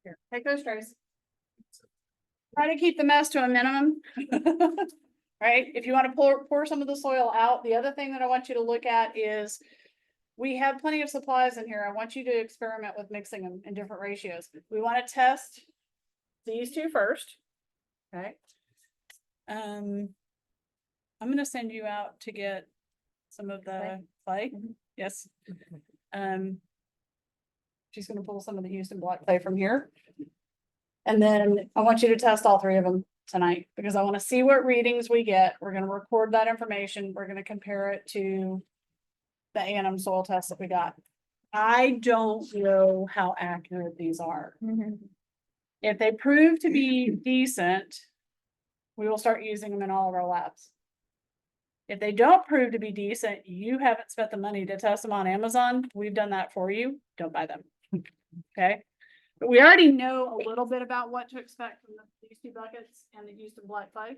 Here, take those trays. Try to keep the mess to a minimum. Right? If you want to pour some of the soil out, the other thing that I want you to look at is we have plenty of supplies in here. I want you to experiment with mixing them in different ratios. We want to test these two first. Okay. I'm going to send you out to get some of the clay. Yes. She's going to pull some of the Houston black clay from here. And then I want you to test all three of them tonight because I want to see what readings we get. We're going to record that information. We're going to compare it to the A&M soil test that we got. I don't know how accurate these are. If they prove to be decent, we will start using them in all of our labs. If they don't prove to be decent, you haven't spent the money to test them on Amazon. We've done that for you. Don't buy them. Okay? But we already know a little bit about what to expect from these two buckets and the Houston Black Clay.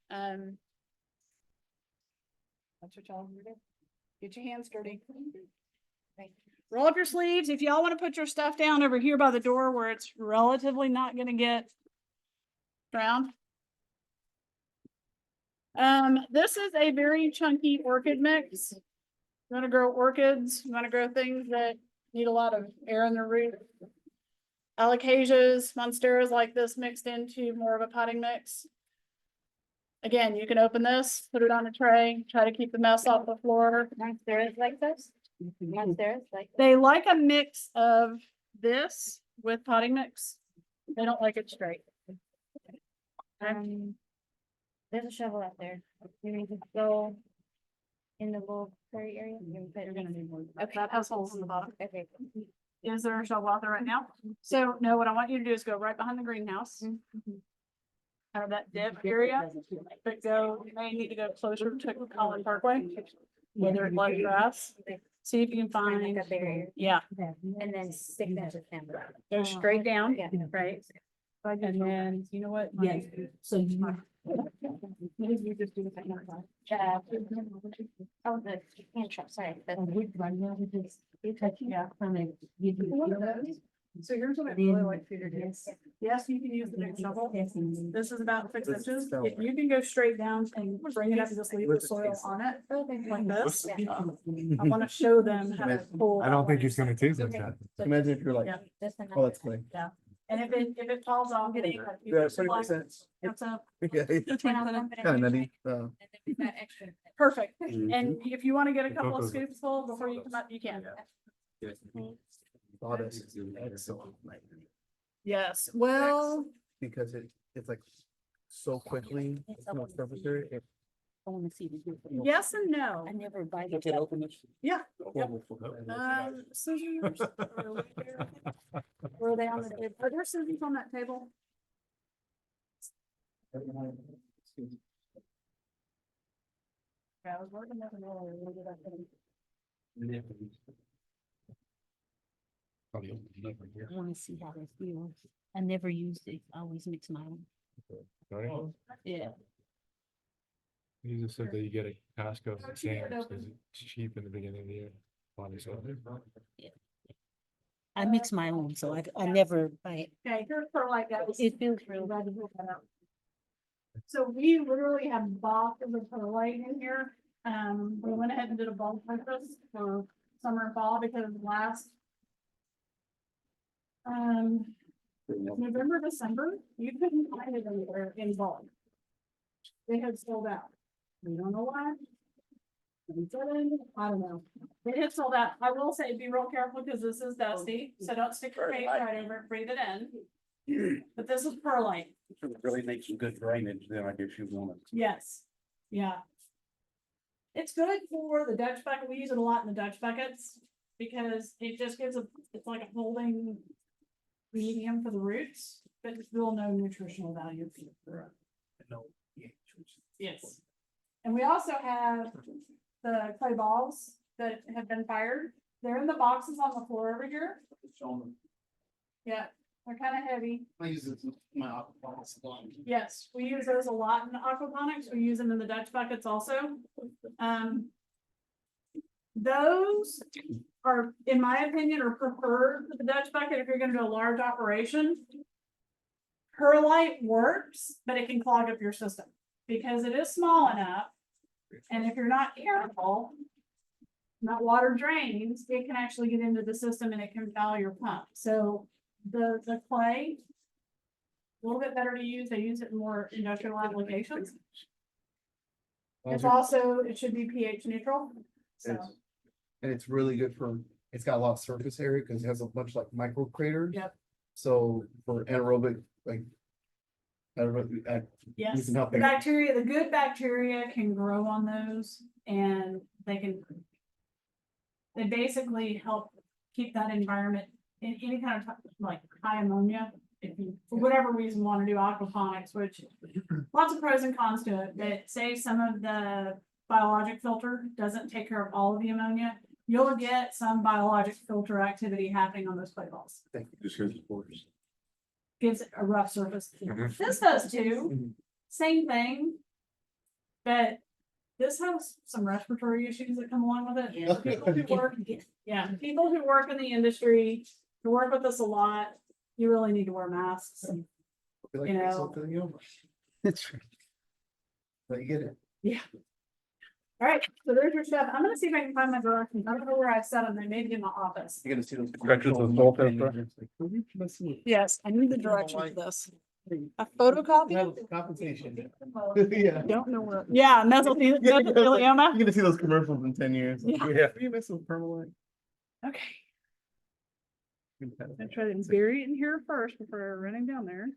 That's what y'all do. Get your hands dirty. Roll up your sleeves. If y'all want to put your stuff down over here by the door where it's relatively not going to get drowned. This is a very chunky orchid mix. You want to grow orchids, you want to grow things that need a lot of air in their root. Alocasias, monsteras like this mixed into more of a potting mix. Again, you can open this, put it on a tray, try to keep the mess off the floor. Monsteras like this? Monsteras like. They like a mix of this with potting mix. They don't like it straight. There's a shovel out there. You need to go in the little prairie area. You're gonna need more. Okay, that has holes in the bottom. Okay. Is there a shovel out there right now? So no, what I want you to do is go right behind the greenhouse. Out of that dip area, but go, you may need to go closer to Collin Parkway, whether it's like grass. See if you can find, Like a barrier. yeah, And then stick that with camera. go straight down, Yeah. right? And then, you know what? Yeah, so you. You just do the thing. Oh, the hand trap, sorry. Yeah. So here's what I really like for you to do. Yes, you can use the big shovel. This is about 6 inches. If you can go straight down and bring it up and just leave the soil on it like this. I want to show them how to pull. I don't think he's gonna taste like that. Imagine if you're like, Yeah. oh, that's clean. And if it falls off, it ain't. Yeah, 20%. That's up. Yeah, kind of nutty. Perfect. And if you want to get a couple of scoops full before you come up, you can. Oh, that's excellent. Yes, well, Because it's like so quickly, it's no temperature. I wanna see the difference. yes and no. I never buy Can the. I open this? Yeah. Scissors. Were they on the table? Are there scissors on that table? Yeah, I was working with an earlier. Where did I put 'em? I wanna see how they feel. I never used it. I always mix my own. Yeah. You just said that you get a Costco and Sam's because it's cheap in the beginning of the year. Body soap. I mix my own, so I never buy it. Okay, here's perlite, guys. It feels real. Glad to hook that up. So we literally have boxes of perlite in here. We went ahead and did a bulk purchase for summer and fall because last November, December, you couldn't find it anywhere in bulk. They had sold out. We don't know why. I don't know. It had sold out. I will say, be real careful because this is dusty, so don't stick your face right over it, breathe it in. But this is perlite. Really makes some good drainage, then I guess you want it. Yes, yeah. It's good for the Dutch bucket. We use it a lot in the Dutch buckets because it just gives it's like a holding medium for the roots, but it's still no nutritional value for it. Yes. And we also have the clay balls that have been fired. They're in the boxes on the floor over here. Yeah, they're kind of heavy. I use this in my aquaponics line. Yes, we use those a lot in aquaponics. We use them in the Dutch buckets also. Those are, in my opinion, are preferred for the Dutch bucket if you're gonna do a large operation. Perlite works, but it can clog up your system because it is small enough. And if you're not careful, that water drains, it can actually get into the system and it can foul your pump. So the clay, a little bit better to use. They use it in more industrial applications. It's also, it should be pH neutral. So, And it's really good for, it's got a lot of surface area because it has a bunch like micro craters. Yep. So for anaerobic, like. yes, can help the it. bacteria, the good bacteria can grow on those and they basically help keep that environment in any kind of like high ammonia. If you, for whatever reason, want to do aquaponics, which lots of pros and cons to it, but say some of the biologic filter, doesn't take care of all of the ammonia. You'll get some biologic filter activity happening on those clay balls. Just here's the borders. Gives it a rough surface. Mhm. This does too, Mhm. same thing. But this has some respiratory issues that come along with it. Yeah. People who work, yeah, people who work in the industry, who work with us a lot, you really need to wear masks. I feel like You it's know. something, you know. That's right. But you get it. All right, so there's your stuff. I'm gonna see if I can find my directions. I don't know where I set them. They may be in my office. You're gonna see those. Directions commercials with both and of it's like, "Oh, let's see Yes, I need the You know, directions like- for this. it." A photocopy? Well, compensation. I Yeah. don't know where. Yeah, mesothelioma. You're gonna see those commercials in 10 years. Yeah. Are you messing with Permalite? Okay, I try to bury it in here first before running down there.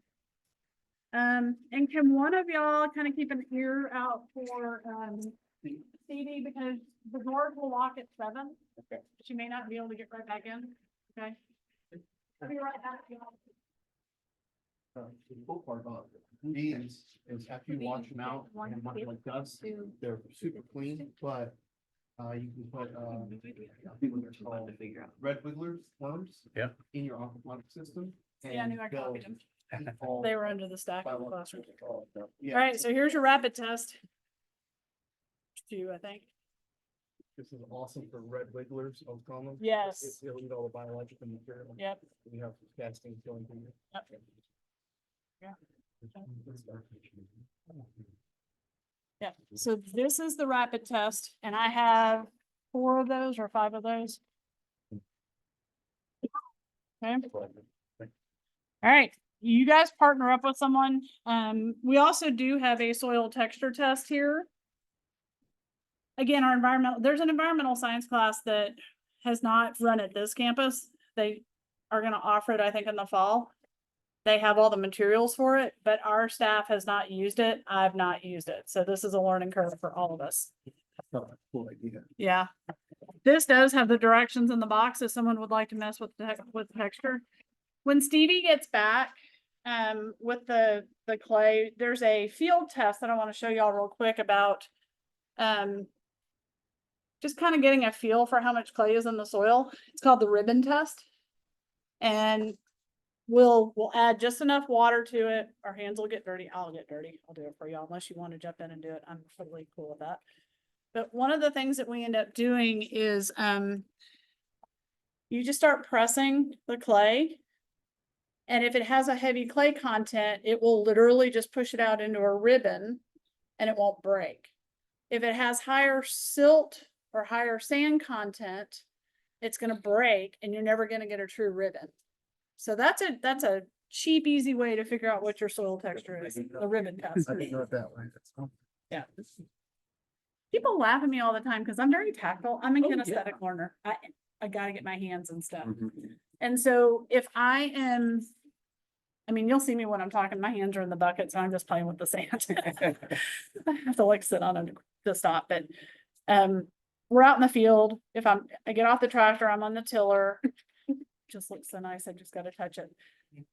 And can one of y'all kind of keep an ear out for, CD, because the doors will lock at 7. Okay. She may not be able to get right back in, okay? I'll be right back. y'all. The cool part about these is after you wash them out and much like dust, they're super clean, but you can put I think what they're called red wigglers, worms. Yeah. In your aquaponic system. Yeah, I knew I and they'll copied them. eat all They were under the stack in the classroom. Yeah. All right, so here's your rapid test. 2, I think. This is awesome for red wigglers, I'll call them. Yes. They'll eat all the biological material. Yep. We have casting going through. Yep. Yeah, so this is the rapid test, and I have 4 of those or 5 of those. Okay. All right, you guys partner up with someone. We also do have a soil texture test here. Again, there's an environmental science class that has not run at this campus. They are gonna offer it, I think, in the fall. They have all the materials for it, but our staff has not used it. I've not used it. So this is a learning curve for all of us. Cool idea. Yeah. This does have the directions in the box if someone would like to mess with with texture. When Stevie gets back, with the clay, there's a field test that I want to show y'all real quick about, just kind of getting a feel for how much clay is in the soil. It's called the ribbon test. And we'll add just enough water to it. Our hands will get dirty. I'll get dirty. I'll do it for y'all unless you want to jump in and do it. I'm totally cool with that. But one of the things that we end up doing is, you just start pressing the clay. And if it has a heavy clay content, it will literally just push it out into a ribbon and it won't break. If it has higher silt or higher sand content, it's going to break and you're never going to get a true ribbon. So that's a cheap, easy way to figure out what your soil texture is, the ribbon test. I didn't know it that way. Yeah. People laugh at me all the time because I'm very tactile. I'm a Oh, yeah. kinesthetic learner. I gotta get my hands and stuff. Mhm. And so if I mean, you'll see me when I'm talking, my hands are in the bucket, so I'm just playing with the sand. I have to like sit on it to stop, but, we're out in the field. If I get off the tractor, I'm on the tiller. Just looks so nice. I just gotta touch it.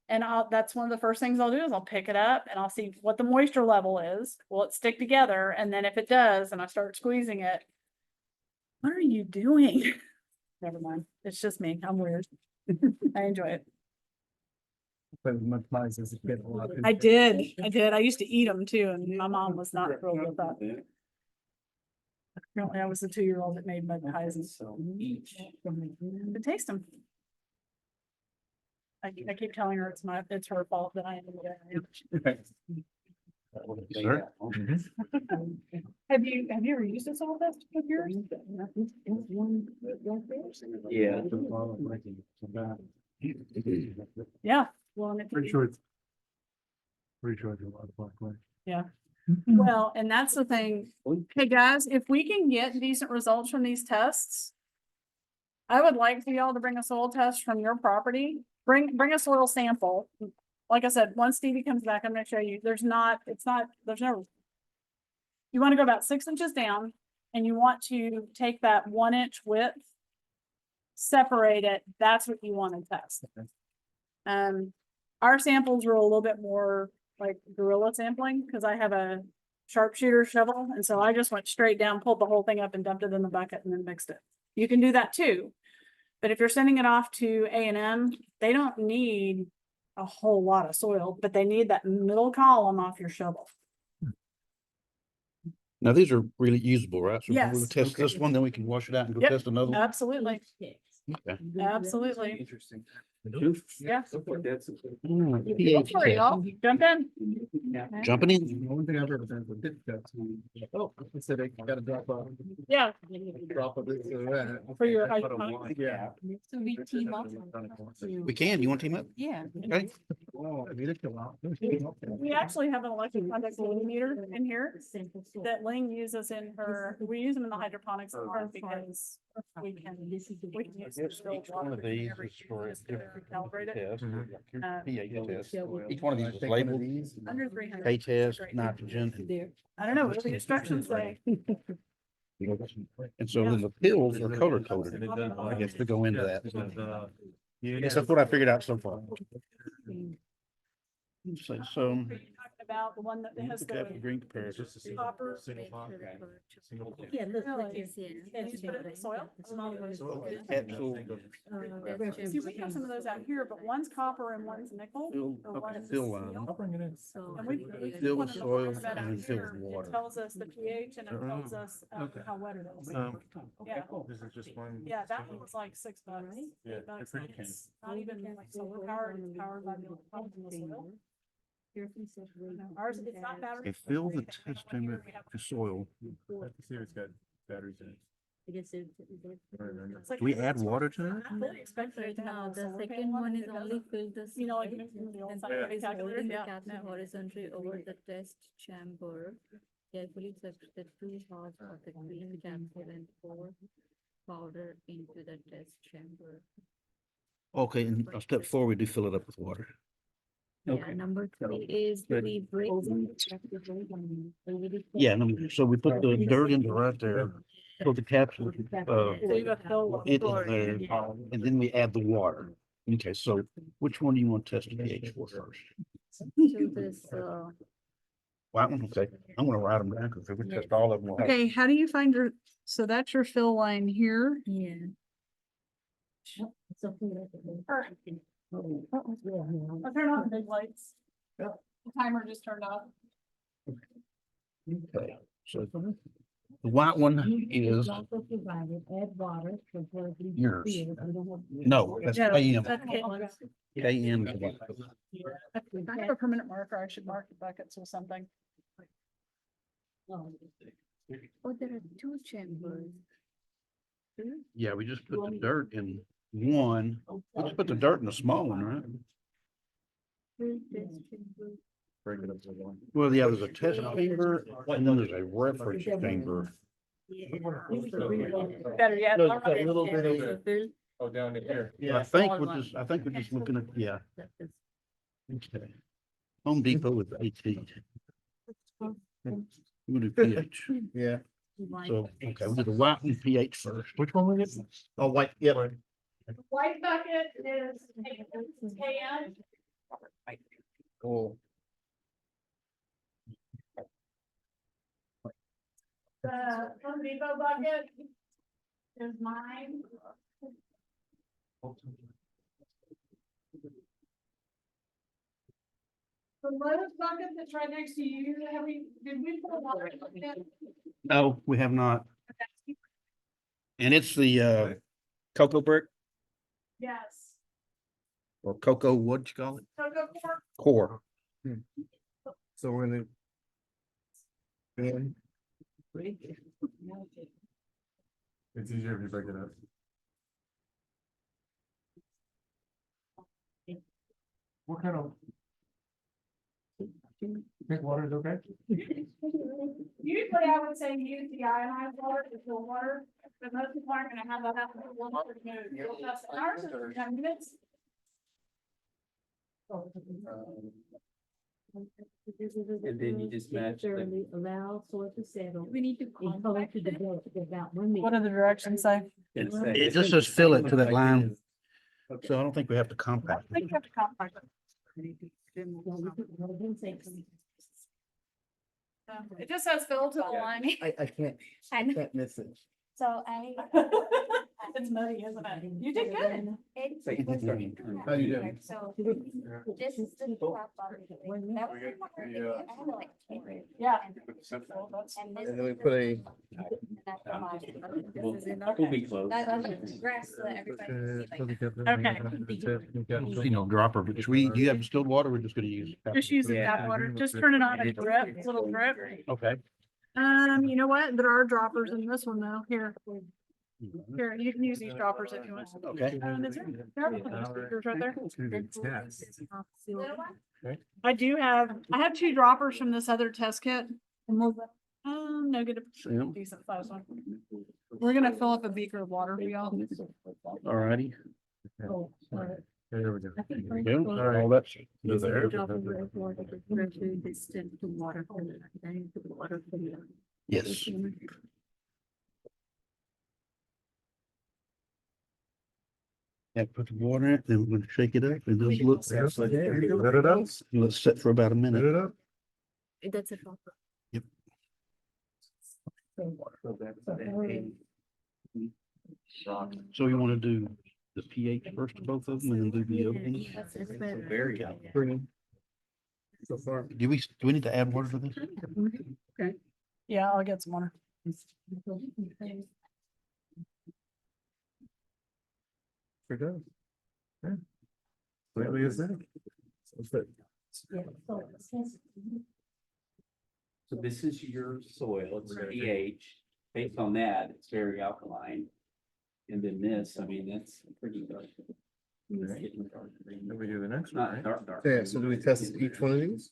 And that's one of the first things I'll do is I'll pick it up and I'll see what the moisture level is. Will it stick together? And then if it does, and I start squeezing it, what are you doing? Never mind. It's just me. I'm weird. I enjoy it. But with much mice as a kid, a lot. I did. I used to eat them too, and my mom was not thrilled with that. Apparently, I was the 2-year-old that made mud pies and So each. to taste them. I keep telling her it's her fault that I am the way I am. Sure. Have you ever used a soil test with yours? Yeah. Yeah. Well, and Pretty sure it's a lot of black clay. well, and that's the thing. Hey, guys, if we can get decent results from these tests, I would like for y'all to bring a soil test from your property. Bring a soil sample. Like I said, once Stevie comes back, I'm gonna show you, there's no, you wanna go about 6 inches down and you want to take that 1-inch width, separate it, that's what you wanna test. Our samples are a little bit more like gorilla sampling, cause I have a sharpshooter shovel. And so I just went straight down, pulled the whole thing up and dumped it in the bucket and then mixed it. You can do that too. But if you're sending it off to A&M, they don't need a whole lot of soil, but they need that middle column off your shovel. Now, these are really usable, right? So Yes. we'll test this one, then we can wash it out and go Yep. test another one. Absolutely. Okay. Absolutely. Interesting. Yeah. So far, that's. pH Go for it, test. y'all. Jump in. Jumping in. One thing I've ever done for dip test. Oh, I said I gotta drop a Yeah. drop of this or that. For your Okay, hydroponic. Yeah. So we team up. We can. You want to team up? Yeah. Okay. Oh, I mean, it's a lot. We actually have an electric conduct meter in here that Ling uses in her, we use them in the hydroponics part because we can use distilled Each one water of these every is for a just to different recalibrate it. test, like your Um, pH test. yeah. Each one of these is labeled, Under 300. K test, nitrogen. I don't know, what do the instructions say? And so then the pills are color coded. I guess to go into that. Yes, that's what I figured out so far. So, You talking about the one that has Captain the Green comparative. copper? Yeah, look, Really? look, it's in. Can you put it in the soil? Capsule. See, we have some of those out here, but one's copper and one's nickel. Fill, or okay, one's fill line. steel. So. And we Fill one with of the soil ones that and out then fill here, with it water. tells us the pH and it tells us Okay. how wet it is. Yeah. This is just one. Yeah, that one was like $6. Yeah, $8. it's pretty cheap. It's not even like solar powered, it's powered by the pump in the soil. Ours, it's not battery. Okay, fill the operated. test One chamber here we have- to soil. Let's see if it's got batteries in it. it's like- Do we add water to it? I fully expect it to have Now, a the solar second panel on one it. is It only doesn't. fill the. You know, like soil the old and scientific calculator, holding the yeah, capsule no. horizontally over the test chamber. Carefully select the 2 halves of the green capsule and pour powder into the test chamber. Okay, and step 4, we do fill it up with water. Yeah, number 3 is Good. we break. Yeah, so we put the dirt into right there, fill the capsule, So you got fill. it in there, and then we add the water. Okay, so which one do you want to test the pH for first? So this, Well, okay, I'm gonna write them down because if we test all of them. we'll have- Okay, how do you find your, so that's your fill line here? yeah. I'll turn on the big lights. The timer just turned off. Okay, so the white one is yours. No, that's Yeah, AM. that's Caitlin's. KM. is white. I have a permanent marker. I should mark the buckets with something. Oh, there are 2 chambers. Yeah, we just put the dirt in one. We just put the dirt in the small one, right? 2 test chambers. Well, yeah, there's a test chamber and then there's a reference chamber. Better yet. There's all a right. little bit of- So fill Oh, down in here. I think we're just looking at, yeah, that is. okay. Home Depot with AT. We'll do pH. Yeah. So, okay, we'll do the white and pH first. Which one we get? Oh, white, yeah. White bucket is KM. Cool. The Home Depot bucket is mine. The Lowe's bucket that's right next to you, did we put water in it? No, we have not. And it's the cocoa brick Yes. or cocoa, what'd you call it? Cocoa cork. Core. So we're gonna. And It's easier if you break it up. What kind of? Think water is okay? Usually I would say use the ionized water, the cool water, but most people aren't gonna have that happen. Ours is 10 minutes. And then you just match the. Allow soil to settle. We need to And color compact to it. develop about 1 meter. What do the directions say? It just says fill it to that line. So I don't think we have to compact. I think you have to compact it. Well, we could- well, then say- It just says fill to the line. I can't, I know. can't miss it. So I. It's muddy, isn't it? You did good. It's- How you doing? So this is the top of it. That was the part that I had to like. Yeah. And this. And then we put a, That's the bottom. We'll be close. That's on the grass so that everybody can see like. You know, dropper, but do you have distilled water? We're just gonna use. Just using tap water. Just turn it on a drip, little drip. Okay. You know what? There are droppers in this one though. Here, you can use these droppers if you want. Okay. Is there speakers right there? Little one? I have 2 droppers from this other test kit. Negative, Sam, decent size one. We're gonna fill up a beaker of water for y'all. all righty. There we go. There we go. All that's there. Distant to water. Yes. Yeah, put the water in it, then we're gonna shake it up. It does look. Let it up. Let's set for about a Let minute. it up. That's a dropper. So you wanna do the pH first of both of them and then do the other ones? That's better. Very good. so far. Do we need to add water to this? Yeah, I'll get some water. We're done. Yeah. What do you think? So this is your soil, it's pH, based on that, it's very alkaline. And then this, I mean, that's pretty dark. Then we do the next one, Not right? dark. Yeah, so do we test each one of these?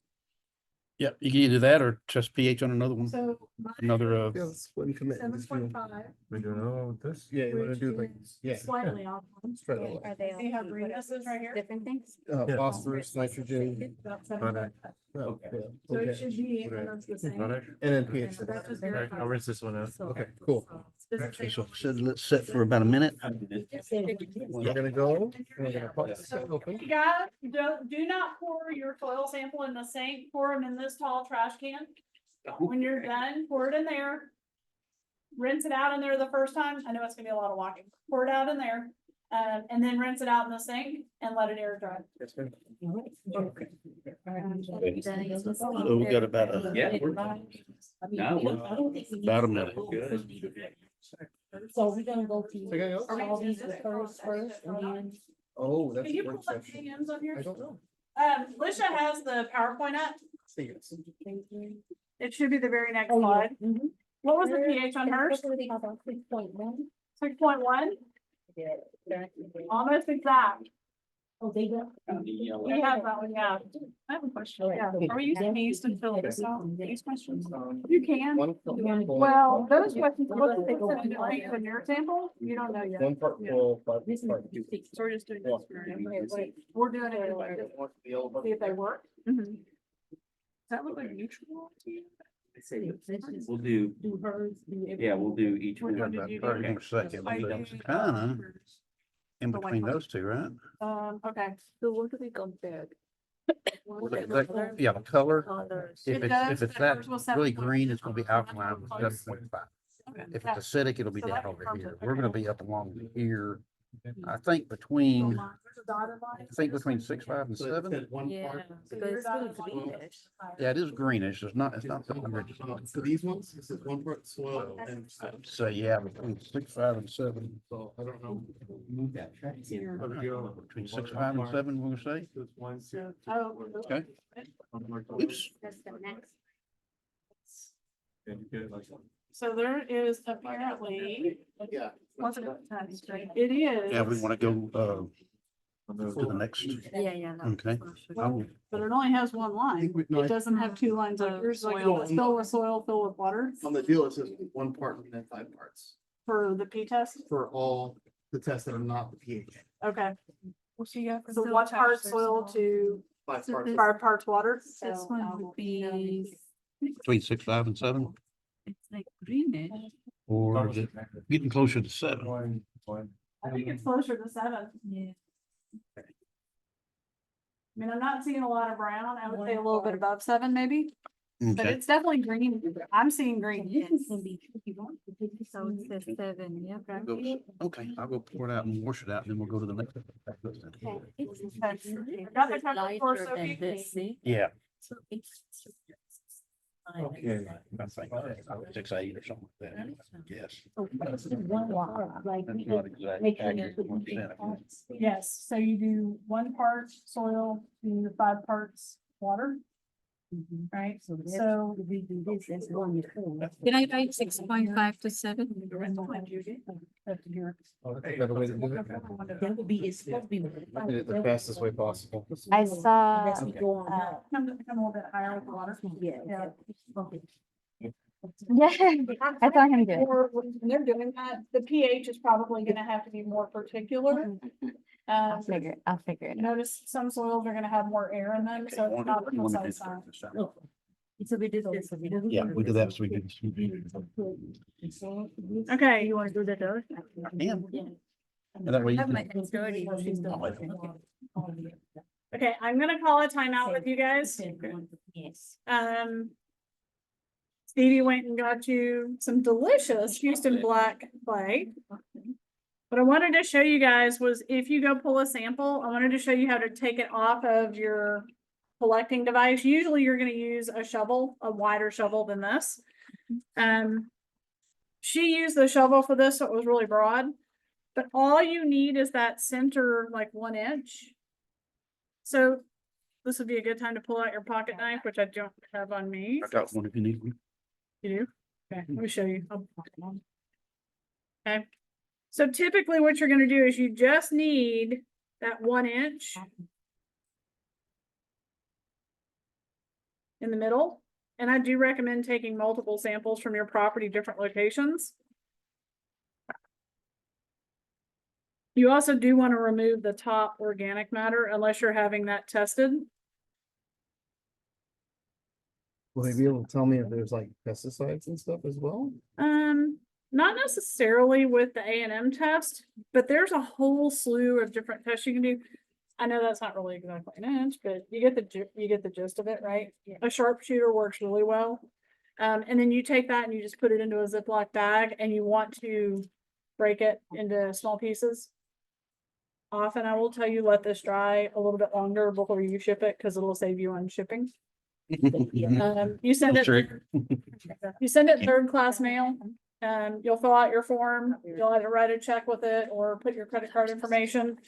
Yeah, you can either that or test pH on another one, So another, Yeah, let's split and commit. seven Just do- point five, We do another one with this? Yeah, you wanna which do like, is yeah. slightly off. Let's try that. Are they? See how green this is right here? Different things? Yeah. Phosphorus, nitrogen. About Potash. 7.5. Oh, Okay. yeah, So it okay. should be almost the same. Potash? And then pH. So that just Okay, verifies. I'll rinse this one out. Okay, cool. okay, so let's set for about a minute. We're gonna go, we're gonna pop this So open. you guys, do not pour your soil sample in the sink, pour them in this tall trash can. When you're done, pour it in there. Rinse it out in there the first time. I know it's gonna be a lot of walking. Pour it out in there. And then rinse it out in the sink and let it air dry. Yes, ma'am. So we got about a, Yeah. No, we're- about a minute. Good. So we're gonna go through Okay, go. all these first, and then. Oh, that's. Can you a pull work up session. hands on here? I don't know. Lisha has the PowerPoint up. See yes. It should be the very next slide. What was the pH on hers? 6.1. 6.1? Almost exact. Oh, they got. We have that one, yeah. I have a question. Yeah. Are we using these to fill this out? These questions? You can. One. Well, those questions, what's the percentage of weight in your sample? You don't know yet. One part full, five This is part. So we're just doing this. for now. Wait. We're doing it. Just The yellow part. See if they work. Does that look like neutral to you? We'll do, Do hers. yeah, we'll do each Which one. one did you do? Hang on a second, I that's did, kinda in between those two, right? Okay. So what do we compare? Yeah, the color, Colors. if It it's, does, if it's but that hers was really 7.1. green, it's gonna be alkaline, Close. 7.5. Okay. If it's acidic, it'll be So down that over confirms here. it. We're gonna be up along here. I think between, between 6.5 and So it 7. said one Yeah, part. because it's still greenish. Yeah, it is greenish. It's not the orange. So these ones, this is one part soil and. So yeah, between 6.5 and 7. So I don't know. Move that track here. Between 6.5 and 7, we're gonna say. Oh. Okay. Oops. That's the next. So there is apparently. Yeah. What's it? It is. Yeah, we wanna go, to the next. Yeah. Okay. I'll- But it only has one I line. think we, no, It doesn't have 2 lines of soil, fill with soil, fill with water on the deal, it says one part and then 5 parts for the P test. for all the tests that are not the pH. Okay. So So what part soil to 5 So parts. this- 5 parts water? This one would be, Between 6.5 and 7, it's like greenish. or is it getting closer to 7? I think it's closer to 7. Yeah. I mean, I'm not seeing a lot of brown. I would say a little bit above 7, maybe. but Okay. it's definitely green. I'm seeing green. So it says 7, yeah. Okay, I'll go pour it out and wash it out and then we'll go to the next. Got the It's type of floor lighter soaking? than this, see? Yeah. So it's. Okay. I think 6 8 or something like that. Yes. That's not exactly accurate. 1%. Yes, so you do 1 part soil to 5 parts water. Right, so Can I write 6.5 to 7? That's a better way to do it. That would be, it's supposed to be. I did it the fastest way possible. I saw, That's what go on now. come a little bit higher with the water. Yeah. Okay. yeah, I saw him do it. Or when they're doing that, the pH is probably gonna have to be more particular. I'll figure it out. Notice some soils are gonna have more air in them, so it's not the You want to precise do science. this? So we did this. Yeah, we did that. So we did. Okay, You wanna do that though? Yeah. And that way I you have can. my hands dirty. okay, I'm gonna call a timeout with you guys. Yes. Stevie went and got you some delicious Houston black clay. What I wanted to show you guys was if you go pull a sample, I wanted to show you how to take it off of your collecting device. Usually you're gonna use a shovel, a wider shovel than this. She used the shovel for this, so it was really broad. But all you need is that center, like 1 inch. So this would be a good time to pull out your pocket knife, which I don't have on me. I got one if you need one. You do? Okay, let me show you. Okay, so typically what you're gonna do is you just need that 1 inch in the middle. And I do recommend taking multiple samples from your property, different locations. You also do want to remove the top organic matter unless you're having that tested. Will they be able to tell me if there's like pesticides and stuff as well? Not necessarily with the A&M test, but there's a whole slew of different tests you can do. I know that's not really exactly an inch, but you get the gist of it, right? A sharpshooter works really well. And then you take that and you just put it into a Ziploc bag and you want to break it into small pieces. Often I will tell you, let this dry a little bit longer before you ship it, because it'll save you on shipping. You send it, you send it 3rd class mail. You'll fill out your form, you'll either write a check with it or put your credit card information.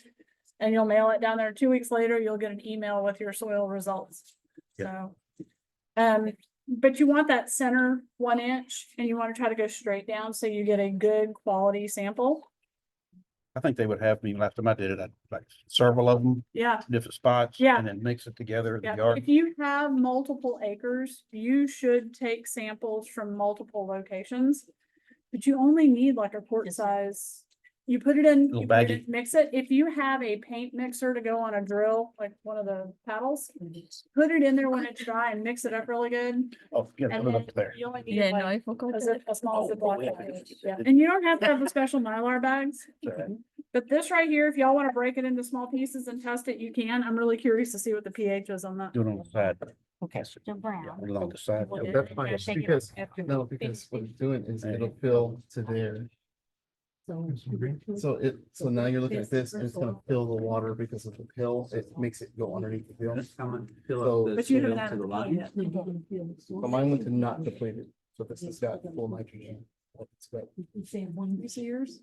And you'll mail it down there. 2 weeks later, you'll get an email with your soil results. So, but you want that center 1 inch and you want to try to go straight down so you get a good quality sample. I think they would have me, last time I did it, I'd like several of them, Yeah. different spots. Yeah. And then mix it together in the Yeah, yard. if you have multiple acres, you should take samples from multiple locations. But you only need like a quart size. You put it in, Little you put it baggie. in, mix it. If you have a paint mixer to go on a drill, like one of the paddles, put it in there when it's dry and mix it up really good. Oh, yeah, And put it then up there. you only Yeah, need no, like I forgot. a small Oh, Ziploc yeah. bag. Yeah, and you don't have to have the special Mylar bags. But this right here, if y'all want to break it into small pieces and test it, you can. I'm really curious to see what the pH is on that. Do it on the side. Okay. The brown. Put it on the side. Well, That's fine, Take it because, after no, we because finish what it. it's doing is it'll fill to there. So now you're looking at this and it's gonna fill the water because of the pill. It makes it go underneath the pill. That's coming, fill So- up the But you soil haven't to the had it line. But mine went to not depleted, so this has got full nitrogen. It's got- You say one, You see yours?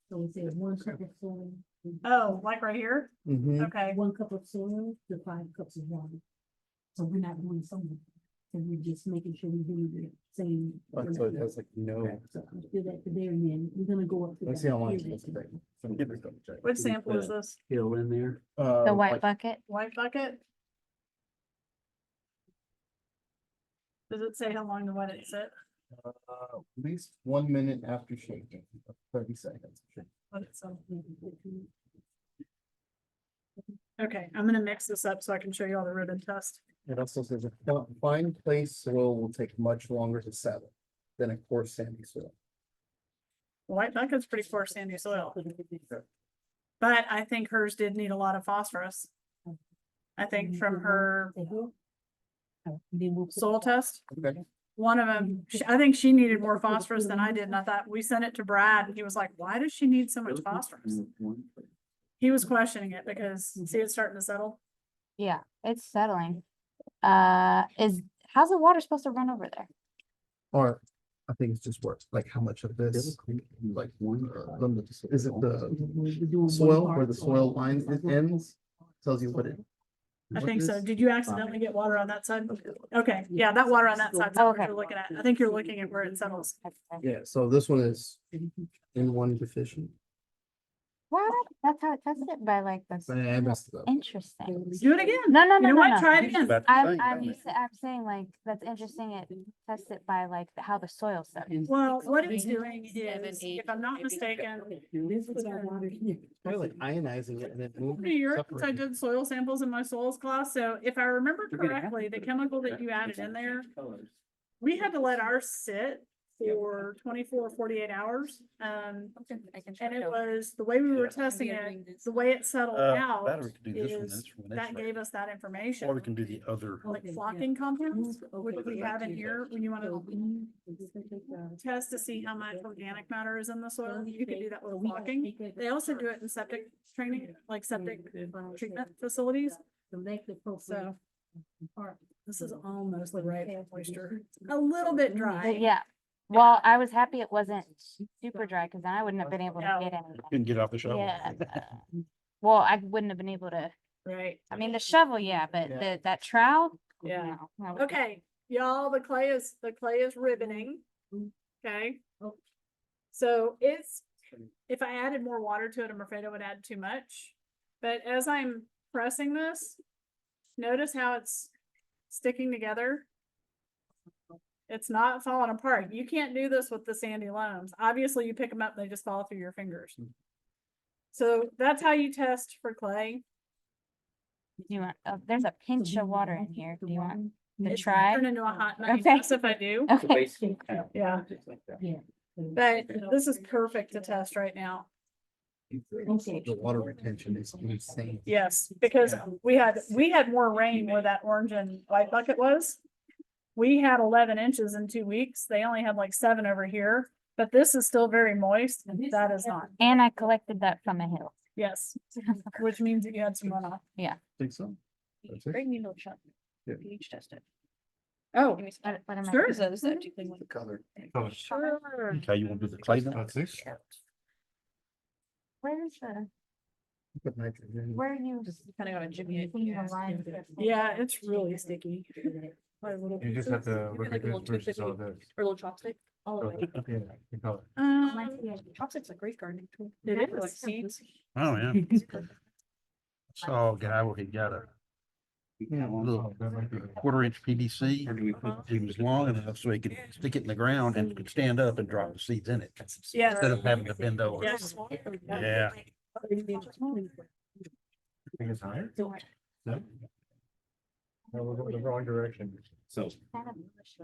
so it says 1 cup of soil. Oh, like right here? Mhm. Okay. 1 cup of soil to 5 cups of water. So we're not doing something. So we're just making sure we're doing the same. So it has like no, So I'll do that today and then we're gonna go up to. let's that see how long here. it's gonna take. So I'm gonna double check. Which sample is this? Fill in there. The white Like, bucket. White bucket? Does it say how long to let it sit? At least 1 minute after shaking, 30 seconds. Let it sit. Okay, I'm gonna mix this up so I can show you all the ribbon test. It also says a fine clay soil will take much longer to settle than a coarse sandy soil. White bucket's pretty coarse sandy soil, but I think hers did need a lot of phosphorus. I think from her soil test. Okay. One of them, I think she needed more phosphorus than I did, and I thought, we sent it to Brad, and he was like, why does she need so much phosphorus? He was questioning it because, see, it's starting to settle. Yeah, it's settling. How's the water supposed to run over there? Or I think it's just works, like how much of this, like, is it the soil where the soil line ends? Tells you what it. I what think it so. is? Did you accidentally get water on that side? Okay, yeah, that water on that side's what Okay. you're looking at. I think you're looking at where it settles. Yeah, so this one is in one deficient. What? That's how it tested it by like this. I messed it up. Interesting. Do it again. No, no, You no, know no, what? no. Try it again. About the same, I'm, don't it? I'm saying like, that's interesting. It tests it by like how the soil studies. Well, what it's doing Seven, is, eight, if I'm not maybe mistaken, This is our water here. Probably like ionizing it and then Over moving. a year since I did soil samples in my soils class, so if I remember We're gonna have correctly, the chemical that you added in there, Colors. we had to let ours sit for 24, 48 hours. And it was, the way we were testing it, the way it settled out Battery could do this one, is, this one, this that one. gave us that information. Or we can do the other. Like flocking compounds, which we have in here, when you want to test to see how much organic matter is in the soil, you can do that with flocking. They also do it in septic training, like septic treatment facilities. So this is almost the right moisture, a little bit dry. Yeah. Well, I was happy it wasn't super dry because then I wouldn't have been able to No. get anything. Couldn't get off the shovel. Yeah. Well, I wouldn't have been able to, Right, I mean, the shovel, yeah, but Yeah. that trowel? yeah. no, I would- Okay, y'all, the clay is ribboning. Okay. So if I added more water to it, I'm afraid I would add too much. But as I'm pressing this, notice how it's sticking together. It's not falling apart. You can't do this with the sandy loams. Obviously, you pick them up, they just fall through your fingers. So that's how you test for clay. Do you want, there's a pinch of water in here. Do you want to It's try? Turn into a hot knife, Okay. yes, if I do. So Okay. basically, kind of Yeah. just like that. Yeah. But this is perfect to test right now. The water retention is insane. Yes, because we had more rain where that orange and white bucket was. We had 11 inches in 2 weeks. They only had like 7 over here, but this is still very moist. That is not. And I collected that from a hill. Yes, which means that you had some runoff. Think so? That's it? Bring me a little chunk. Yeah. pH test it. Oh, Give me some- What am I- sure. Is that do you think? The color. Sure. Okay, you want to do the clay now? That's it. Where's the, Put nitrogen. where are you? Kind of got a jimmy. seeing the lines? Yeah, it's really sticky. My little You just have pieces. to look like at a little this versus toothpick all this. Or a little chopstick. Oh, yeah, the color. Chopstick's a great gardening tool. It For, like is. seeds. Oh, yeah. Saw a guy where he got a little Oh, that might be. quarter-inch PVC. Or do we put? He was long enough so he could stick it in the ground and could stand up and drop the seeds in it. Yes. Instead of having to bend over. Yes. Yeah. Think it's higher? No? No, we're going the wrong direction. So.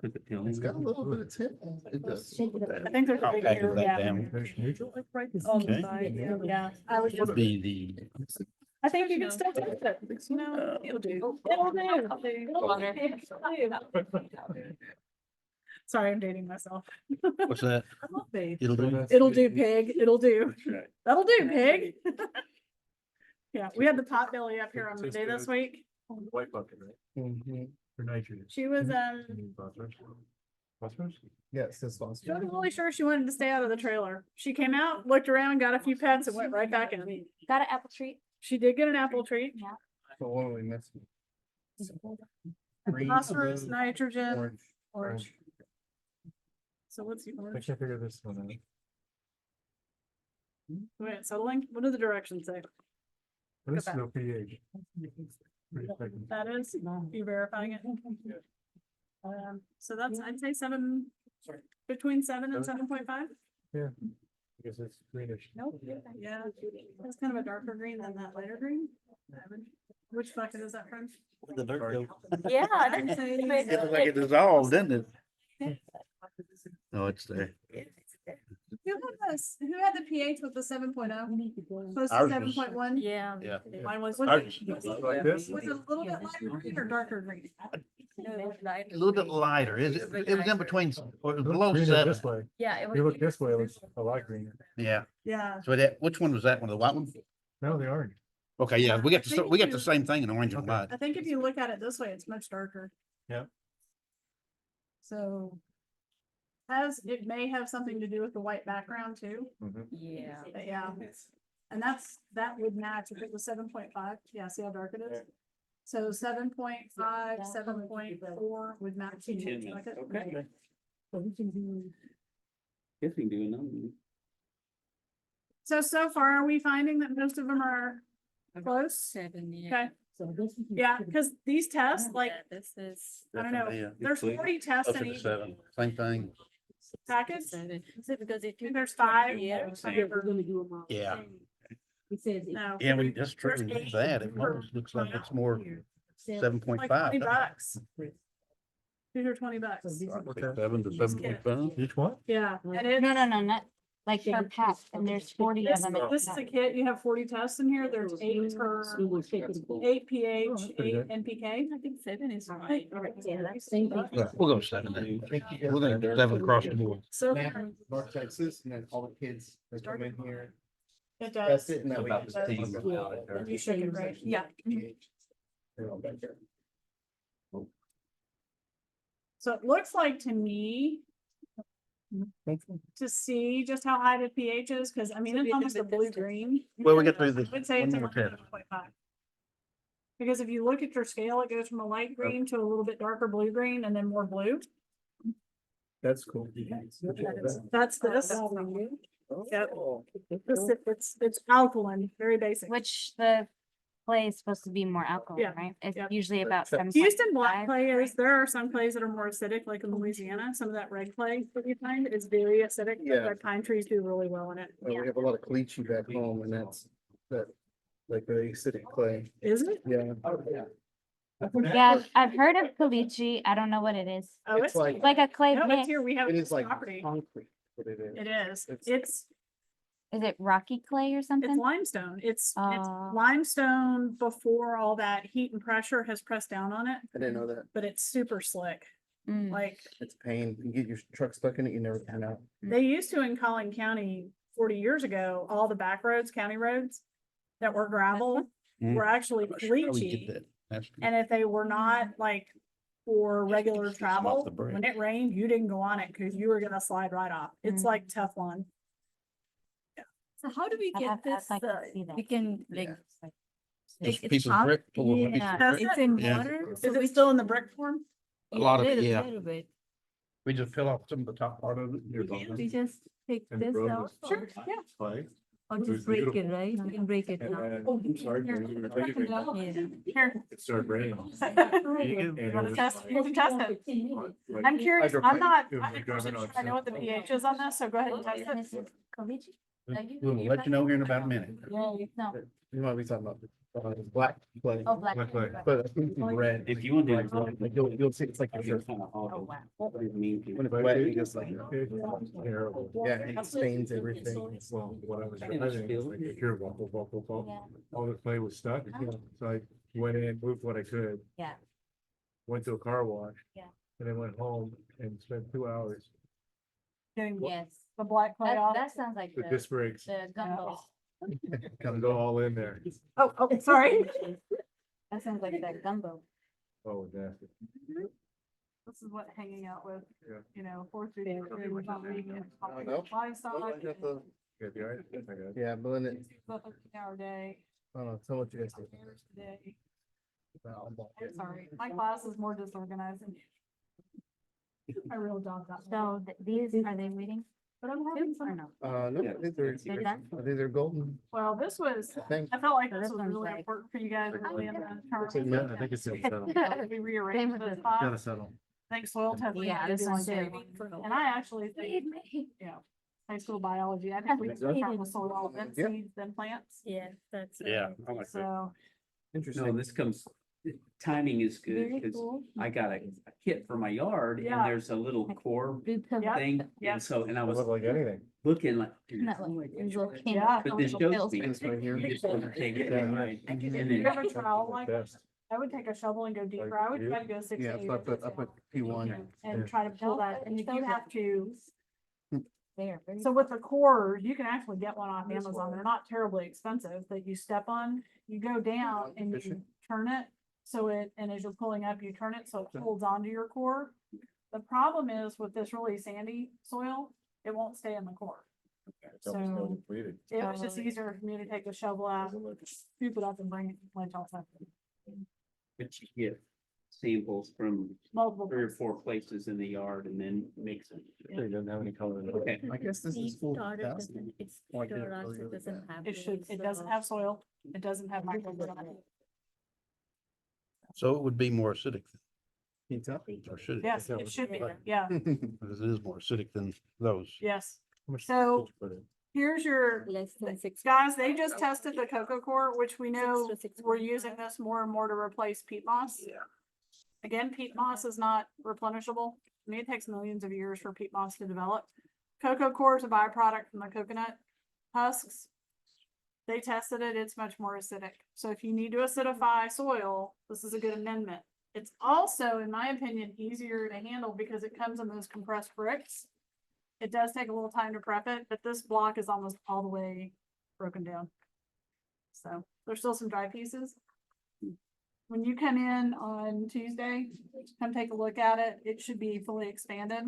Put the pill in. It's got a little bit of tip. It does. I think there's a I'll big package ear that gap. down. PH neutral? On the Okay. side, yeah. I was just, Would be the, I think you can still test it. You know, it'll do. It'll do. Sorry, I'm dating myself. what's that? It'll do. It'll do, pig. It'll do. That'll do, pig. Yeah, we had the potbelly up here on Monday this week. White bucket, right? Mhm. For nitrogen. She was, You need phosphorus? Phosphorus? Yes, this one's. she wasn't really sure she wanted to stay out of the trailer. She came out, looked around, got a few pets and went right back in. Got an apple tree? She did get an apple treat. So what are we missing? Green, Phosphorus, blue, nitrogen, orange. orange. So what's the I orange? can't figure this one out. Wait, settling? What do the directions say? This is no pH. Pretty thick. That is, you verifying it? So that's, I'd say 7, between 7 and 7.5. Because it's greenish. Nope, yeah, it's kind of a darker green than that lighter green. Which bucket is that from? The dirt go. Yeah. It looked like it dissolved, didn't it? Oh, it's there. Who had this, who had the pH with the 7.0? Close to Ours was- 7.1? Yeah. Yeah. Mine was, Ours was was it Like this? a little bit lighter green or darker green? A little bit lighter. It was in between, or it was below Greener 7. this way. Yeah, If you look this way, it looks a lot greener. Yeah. Yeah. So that, which one was that one? The white one? No, they aren't. Okay, yeah, we got I think we got you- the same thing in orange and Okay. white. I think if you look at it this way, it's much darker. Yeah. So it may have something to do with the white background too, Yeah. but yeah. And that would match if it was 7.5. Yeah, see how dark it is? So 7.5, 7.4 would match. 10 minutes, okay. So we can do. Guess we can do another one. So far, are we finding that most of them are close? 7, yeah. Okay, So this is. yeah, because these tests, like, Yeah, this is I don't know, Definitely, yeah. there's Clear. 40 tests in Closer to each 7. Same thing. package. 7. Is it because if I think you? there's 5. Yeah. Yeah, we're gonna do them all. Yeah. It says. No. Yeah, that's true. There's 8 That, it per- almost looks like it's more Seven. 7.5. Like 20 bucks. These are 20 bucks. So this is- 7 to 7.5. Each one? Yeah, and it, No, not like per pack, and there's 40 of this, them. this is a kit, you have 40 tests in here, there's 8 per, We will take it. 8 pH, that's pretty 8 good. NPK. I think 7 is right. Yeah, that's same thing. We'll go 7 then. We'll go 7 across the board. So Map, North Texas, and then all the kids that come in here, it that's does, it, and that way. About it's the just- same. you shook it right, yeah. They're all back there. So it looks like to me to see just how high the pH is, because I mean, So it's we almost a did the blue testing. green. Well, we got through I the. would say it's one around more test. 7.5. Because if you look at your scale, it goes from a light green to a little bit darker blue green and then more blue. That's cool. That's this. Yep. It's alkaline, very basic. Which the clay is supposed to be more alkaline, Yeah, right? It's yeah. usually about 7. Houston black clay is, there are some clays that are more acidic, like in Louisiana, some of that red clay that you find is very acidic. but Yeah. Red pine trees do really well in it. We have a lot of caliche back home, and that's like the acidic clay. Is it? Yeah. Yeah, I've heard of caliche. I don't know what it is. Oh, It's it's, like, Like a clay no, it's mix. here, we have it this is like property. concrete, what it is. It is, It's- it's Is it rocky clay or It's something? limestone. It's Oh. limestone before all that heat and pressure has pressed down on it, I didn't know that. but it's super slick. Mm. Like It's pain. You get your truck stuck in it, you never come out. they used to in Collin County 40 years ago, all the back roads, county roads that were gravel Mhm. were actually I'm not sure how we did caliche. that. That's good. And if they were not like for regular Just come off travel, the bridge. when it rained, you didn't go on it because you were gonna slide right off. It's Mm. like Teflon. So how do we I'd get have- I'd this, like to see that. we can like. Just it's piece of hot? brick. full of a piece of Yeah, brick. it's in Yeah. water. Is it still in the brick form? A lot of it, yeah. Little bit. We just peel off some of the top part of it. We just take And the this road out. was Sure, yeah. Clay. Or It was just break it, beautiful. right? You can break it. And now. then, Oh, I'm sorry, here. when we were leaving, Here. it started raining. You And it wanna was test- like- you can test it. like- I'm curious, I'm Hydroplane. not, It was I'm like not driving on sure I know what the sand. pH is on this, so go ahead and test it. Mrs. Caliche? We'll let you know here in about a minute. No. You might be talking about black clay. Oh, black. Black clay. But I think it's red. If you want to. Like you'll see, it's like your shirt. Kind of hard. Oh, wow. What do you mean? When it's wet, it just like, Terrible. yeah, it stains everything. Well, when I was I didn't driving, it was feel like it. a pure waffle, waffle, waffle. Yeah. All the clay was stuck. So I went in, moved what I could. Yeah. Went to a car wash. Yeah. And then went home and spent 2 hours Getting Yes. the black clay That, off. that sounds like with the, disc brakes. the gumbo. Come go all in there. Oh, sorry. That sounds like that gumbo. Oh, nasty. This is what hanging out with, Yeah. you know, 4 3 No. livestock. I got the- Yeah, you all right? I got it. Yeah, blend it. 15-hour day. I don't know, tell what you guys think. hours a day. I'm sorry, my class is more disorganized than my real job. So these, are they waiting? But I'm having Or some, no? No, I think they're, They're done? I think they're golden. well, this was, I think. I felt like So this this was one's really like- important for you guys early in the It's term. in Yeah, I think it's in settle. We rearranged Same with the this. spot. Gotta settle. I think soil testing. Yeah, might be this one doing too. great. And I actually think, high school biology, I think we should start with soil, then Yeah. seeds, then plants. Yeah, that's. Yeah, I like that. So, No, Interesting. this comes, timing is good very because cool. I got a kit for my yard and Yeah. there's a little core Yeah. thing. Yeah. And so, and I Doesn't was look like anything. looking like. Not like "Oh, these little Yeah. But this little shows me. pills. This right here. You just want to take it Yeah. and ride, and You then ever trial like, Best. I would take a shovel and go deeper. I would try to go 6 to Yeah, 8 up inches at P1. and try to pull that, and if you have to, There. so with the cores, you can actually get one off Amazon. They're not terribly expensive that you step on. You go down and you Efficient. turn it. So and as you're pulling up, you turn it so it holds onto your core. The problem is with this really sandy soil, it won't stay in the core. So it was just easier for me to take the shovel out, scoop it up and bring it to plant outside. But you get samples from Multiple. 3 or 4 places in the yard and then mix them. It doesn't have any color. in it. Okay. I guess this is Seed full starter capacity. doesn't, it's Why can't it sterile, really so it look doesn't that? have. It should, those, it doesn't have soil. It doesn't have microbes on it. So it would be more acidic, Heats up. or should it? Yes, it should be. Yeah, Because it is more acidic than those. yes. How much So- did you put in? Here's your, Less than 6. guys, they just tested the cocoa core, which we know to 6 we're point using five. this more and more to replace peat moss. Yeah. Again, peat moss is not replenishable. I mean, it takes millions of years for peat moss to develop. Cocoa core is a byproduct from the coconut husks. They tested it, it's much more acidic. So if you need to acidify soil, this is a good amendment. It's also, in my opinion, easier to handle because it comes in those compressed bricks. It does take a little time to prep it, but this block is almost all the way broken down. So there's still some dry pieces. When you come in on Tuesday, come take a look at it. It should be fully expanded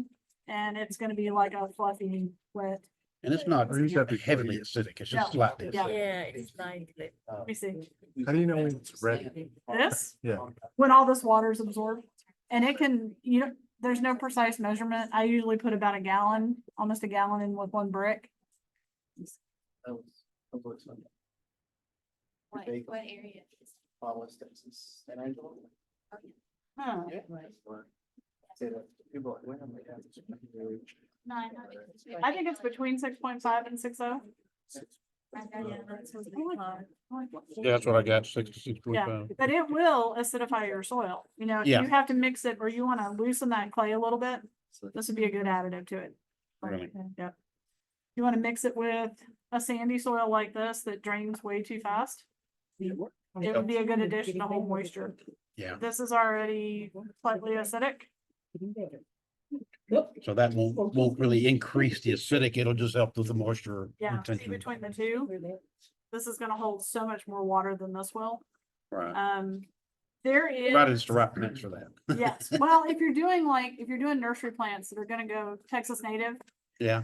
and it's gonna be like a fluffy wet. And it's not Or you just have to put it heavily in. acidic, it's Yeah. just slightly Yeah. acidic. Yeah, it's like. Let me see. How do you know when it's ready? This, Yeah. when all this water is absorbed and it can, you know, there's no precise measurement. I usually put about a gallon, almost a gallon in with one brick. What area? Huh. I think it's between 6.5 and 6.0. Yeah, that's what I got, 6 to 6.5. Yeah, but it will acidify your soil. You know, if Yeah. you have to mix it or you want to loosen that clay a little bit, this would be a good additive to it. Really? Yep. You want to mix it with a sandy soil like this that drains way too fast. It would be a good addition to hold moisture. Yeah, This is already slightly acidic. so that won't really increase the acidic, it'll just help with the moisture Yeah, see retention. between the two, this is gonna hold so much more water than this will. Right, There is. right, it's the right mix for that. Yes, well, if you're doing nursery plants that are gonna go Texas native, Yeah,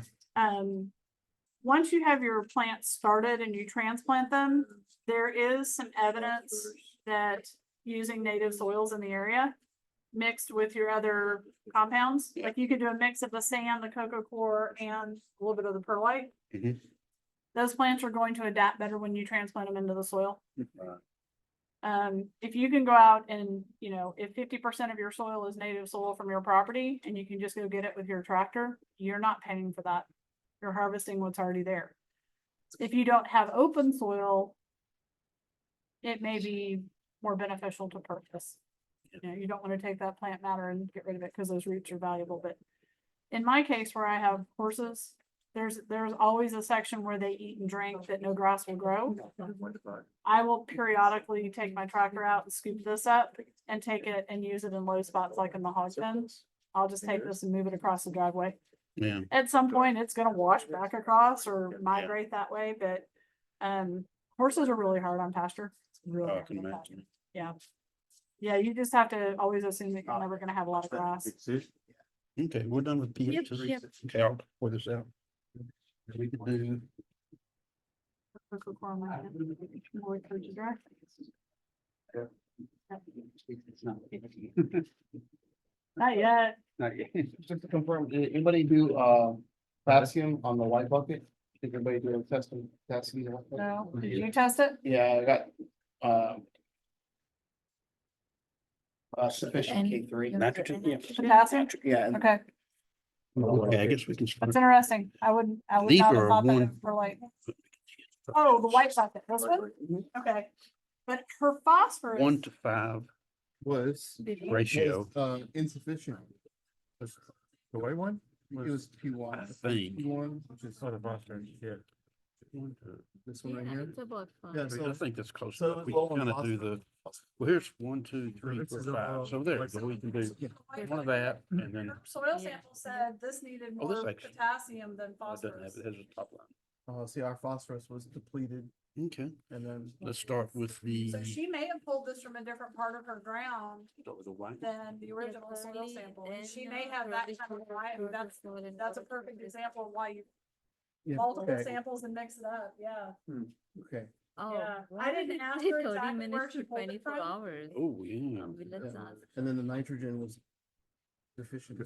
once you have your plants started and you transplant them, there is some evidence that using native soils in the area mixed with your other compounds, Yeah. like you could do a mix of the sand, the cocoa core, and a little bit of the perlite. Mhm. Those plants are going to adapt better when you transplant them into the soil. Right. If you can go out and, you know, if 50% of your soil is native soil from your property and you can just go get it with your tractor, you're not paying for that. You're harvesting what's already there. If you don't have open soil, it may be more beneficial to purchase. You know, you don't want to take that plant matter and get rid of it because those roots are valuable, but in my case where I have horses, there's always a section where they eat and drink that no grass will grow. I will periodically take my tractor out and scoop this up and take it and use it in low spots like in the hog pens. I'll just take this and move it across the driveway. yeah, At some point, it's gonna wash back across or migrate that way, but horses are really hard on pasture. It's really I hard can on imagine. pasture. Yeah. Yeah, you just have to always assume that you're never gonna have a lot of grass. Okay, we're done with pHs. yep. Okay, I'll pour this out. We could do, Cocoa coir on my hand. More encourage you dry. It's not. Not yet. Not yet. Just to confirm, did anybody do potassium on the white bucket? Think everybody do a test of potassium? on the white bucket? No, did you test it? Yeah, I got sufficient And K3. nitrogen, yeah. Potassium? Yeah, and Okay, Okay, I guess we can. that's interesting. I would These not have are thought that one- for like, oh, the white bucket, this one? Okay. But her phosphorus. 1 to 5 was ratio, insufficient. The white one? It was I P1. think. P1, which is Oh, the phosphorus, yeah. This one right Yeah, here. it's about Yeah, five. I think that's close. So enough. We low can on kind of do the, well, here's 1, 2, 3, this 4, is 5. So there, you go. We can do one of that and then Soil Yeah. sample said this needed Oh, this more actually- potassium than oh, it doesn't have, phosphorus. it has a top line. See, our phosphorus was depleted Okay, and then. let's start with the. So she may have pulled this from a different part of her ground Start with the white. than the original soil sample. And she may have that kind of variety. That's a perfect example of why you Yeah, multiple okay, samples and mix it up, yeah. okay. Oh, Yeah, why I didn't did it ask say her 30 exactly where minutes she to pulled it 24 from. hours? Oh, yeah. Let's Yeah. ask. And then the nitrogen was deficient.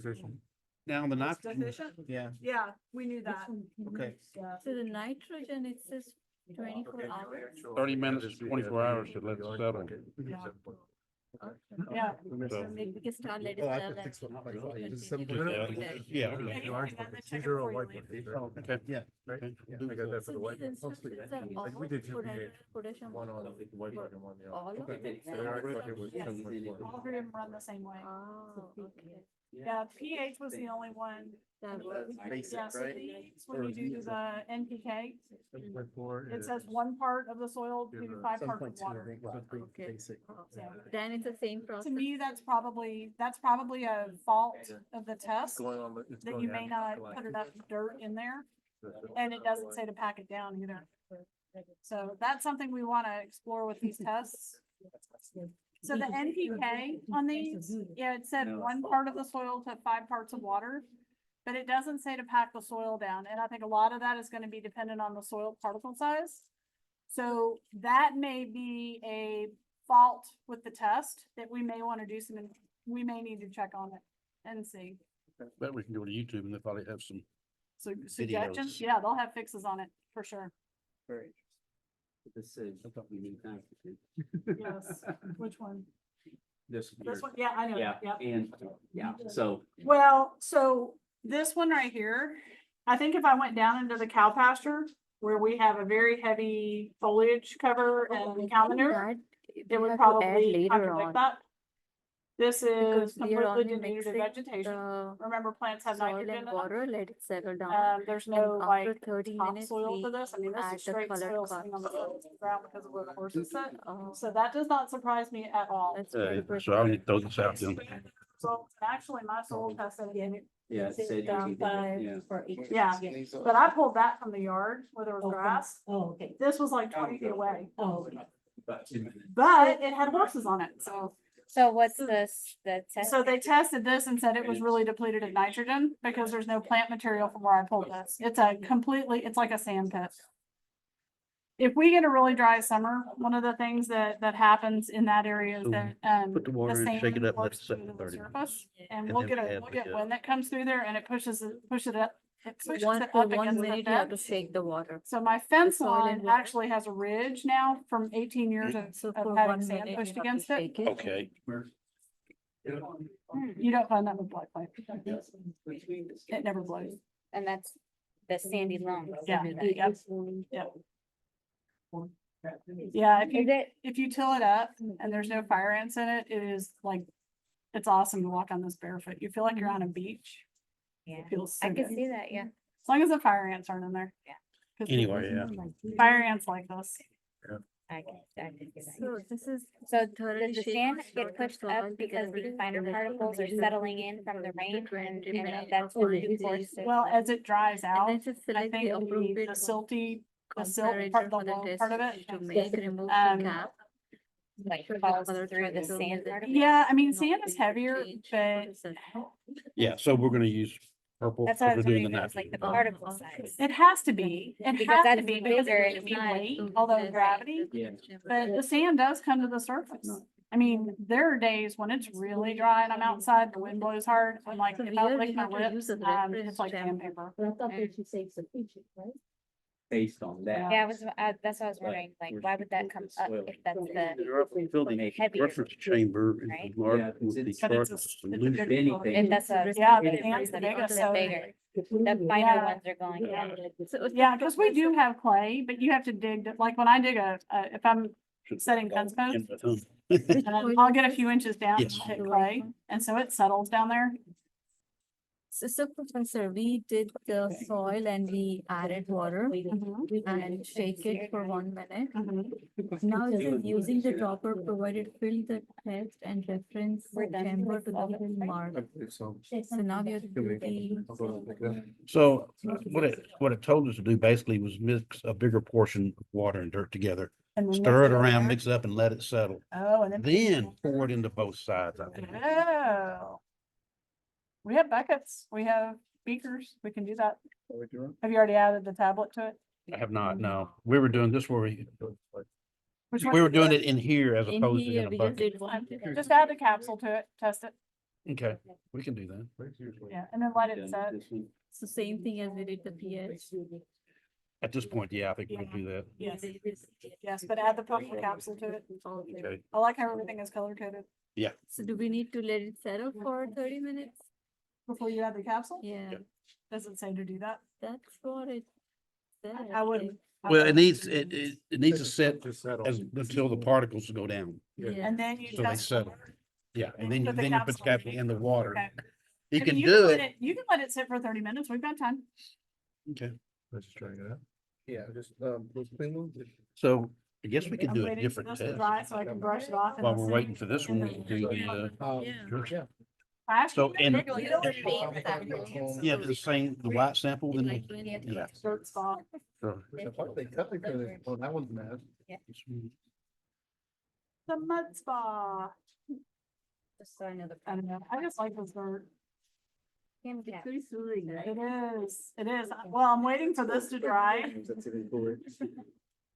Now the It's nitrogen, deficient? Yeah, Yeah, we knew that. okay. Yeah. So the nitrogen, it says 24 hours. 30 minutes to 24 hours to let it settle. Yeah. So maybe we can start letting Oh, I settle could and fix what, like, continue this is with 7 that. Yeah, Okay, okay. you can do that, then check it before you leave. Okay. Yeah. Okay. I got that for So the white. these one. instructions are all Like we did potassium one on the white for one and one the all other. of it? So they're like, it was Yes. 10.4. All three of them run the same way. Oh, okay. Yeah, pH was the only one. That Basic, Yeah, so right? these, when you do the NPK, 10.4 it is- says 1 part of the soil to 5 parts of 7.2, I water. think, was pretty Okay. basic. Yeah. Then it's the same To process. me, that's probably a fault of the test, Going on, it's that going you may out. not put enough dirt in there, and it doesn't say to pack it down either. So that's something we want to explore with these tests. So the NPK on these, yeah, it said 1 part of the soil to 5 parts of water, but it doesn't say to pack the soil down. And I think a lot of that is going to be dependent on the soil particle size. So that may be a fault with the test that we may want to do we may need to check on it and see. Bet we can go to YouTube and they probably have some. So suggestions, Videos. yeah, they'll have fixes on it for sure. Very. This is, we need nitrogen. Yes. Which one? This. This one? Yeah, I know. Yeah, Yeah. and, yeah, so, Well, so this one right here, I think if I went down into the cow pasture where we have a very heavy foliage cover and cow manure, it would probably contradict that. This is Because we are completely only denuded mixing vegetation. the Remember, plants have soil nitrogen in and them. water, let it settle down. There's And no like after 30 minutes, topsoil to we this. I mean, this add is the straight colored soil sitting on the ground because of where the horses sit. Oh, So that does not surprise me at all. that's very good. So I need to throw this out then. So actually, my soil test said it. yeah, it said, Down five yeah. for each. Yeah, but I pulled that from the yard where there was Okay. grass. Oh, okay. This was like 20 feet away, Oh, okay. About 2 minutes. but it had horses on it, so. So what's this, the test? So they tested this and said it was really depleted of nitrogen because there's no plant material from where I pulled this. It's it's like a sand pit. If we get a really dry summer, one of the things that happens in that area is So that, put the water in, shake sand it up, let works it sit through for the 30 surface, and And we'll then get we add we'll get the- wind that comes through there and it pushes it up. It pushes One, it for up 1 against the minute, you have to fence. shake the water. So my fence soil line and water. actually has a ridge now from 18 years So of for having 1 sand minute, pushed you have to against it. shake it. Okay. You don't find that with black clay. It never blows. And that's the sandy loam. Yeah, Do that. yep. Yeah, Is it, if you till it up and there's no fire ants in it, it is like, it's awesome to walk on this barefoot. You feel like you're on a beach. yeah, It feels so I good. can see that, yeah. As long as the fire ants aren't in there. Yeah. 'Cause Anyway, yeah. fire ants like this. I can see that. So this is So thoroughly does the shake sand the get soil pushed soil up to because get these rid of finer the particles are nitrogen. settling in from the rain and 20 then minutes that's or what maybe reinforces it? Well, as it dries And out, then just I select think the the appropriate silty, the silt comparator part, the for the low test part of it. to make, remove Um, the cap. Like Should the falls color through the try to sand get part of it? Yeah, I mean, Not sand is going to heavier, change. but What is that? Yeah, so we're gonna use purple. That's what I because was we're doing wondering, the if it was like the nitrogen. particle size. it has to be. It Because has that to is be because bigger it and gives you not- weight, although gravity. Yeah. But the sand does come to the surface. I mean, there are days when it's really dry and I'm outside, the wind blows hard, I'm like, So if here I we lick my have to lips, use a it's reference like chamber. sandpaper. But I thought that you saved some features, right? Based on that. Yeah, I was, that's what I was But wondering, like, we're why would that using come the up soil. if that's the, Building heavier, reference chamber and right? mark Yeah, with the it's- But it's a, chart it's a solution. big. Anything. if that's a. Yeah, the if sand's it's the a- biggest, it's so- bigger, the The finer Yeah. ones are going in. So it's Yeah, not because we do have clay, but you have to dig, like when I dig if I'm setting fence posts, I'll get a few inches down and Yes. hit clay, and so it settles down there. So Professor, we did the soil and we added water and shake it for 1 minute. Now it is using the dropper provided fill the test and reference chamber to the mark. So. So now we are doing So what it told us to do basically was mix a bigger portion of water and dirt together, stir it around, mix it up and let it settle. Oh, and Then pour it into both sides, I think. Oh. We have buckets, we have beakers, we can do that. Have you already added the tablet to it? I have not, no. We were doing this where Which we one? were doing it in here as in opposed to here, in a we just bucket. did one. Just add the capsule to it, test it, Okay, we can do that. yeah, and then let it set. So same thing as we did the pH. At this point, yeah, I think we can do that. Yes, yes, but add the purple capsule to it. Okay. I like how everything is color coded. So do we need to let it settle for 30 minutes? Before you add the capsule? Yeah, Does it say to do that? that's what it said. I wouldn't. I Well, it wouldn't. needs, it needs to set as, until the particles go down. Yeah. And then you So they test. settle. Yeah, and then you, Put the then you put the capsule capsule in the water. Okay. You I mean, can you do let it. You can let it sit for 30 minutes. We've got time. Okay, Let's just try it out. Yeah, just, those clean ones. so I guess we could I'm do a waiting for different this to test. dry so I can brush it off. and While I'll we're send waiting it. for this one, we can do the, Yeah. so, and, Yeah, yeah, the same, the white sample, then, yeah. Dirt spot. So, They cut the, oh, that one's mad. The mud spa. Just so I know the. I don't know. I just like this dirt. Cam cap. It is. It is. Well, I'm waiting for this to dry.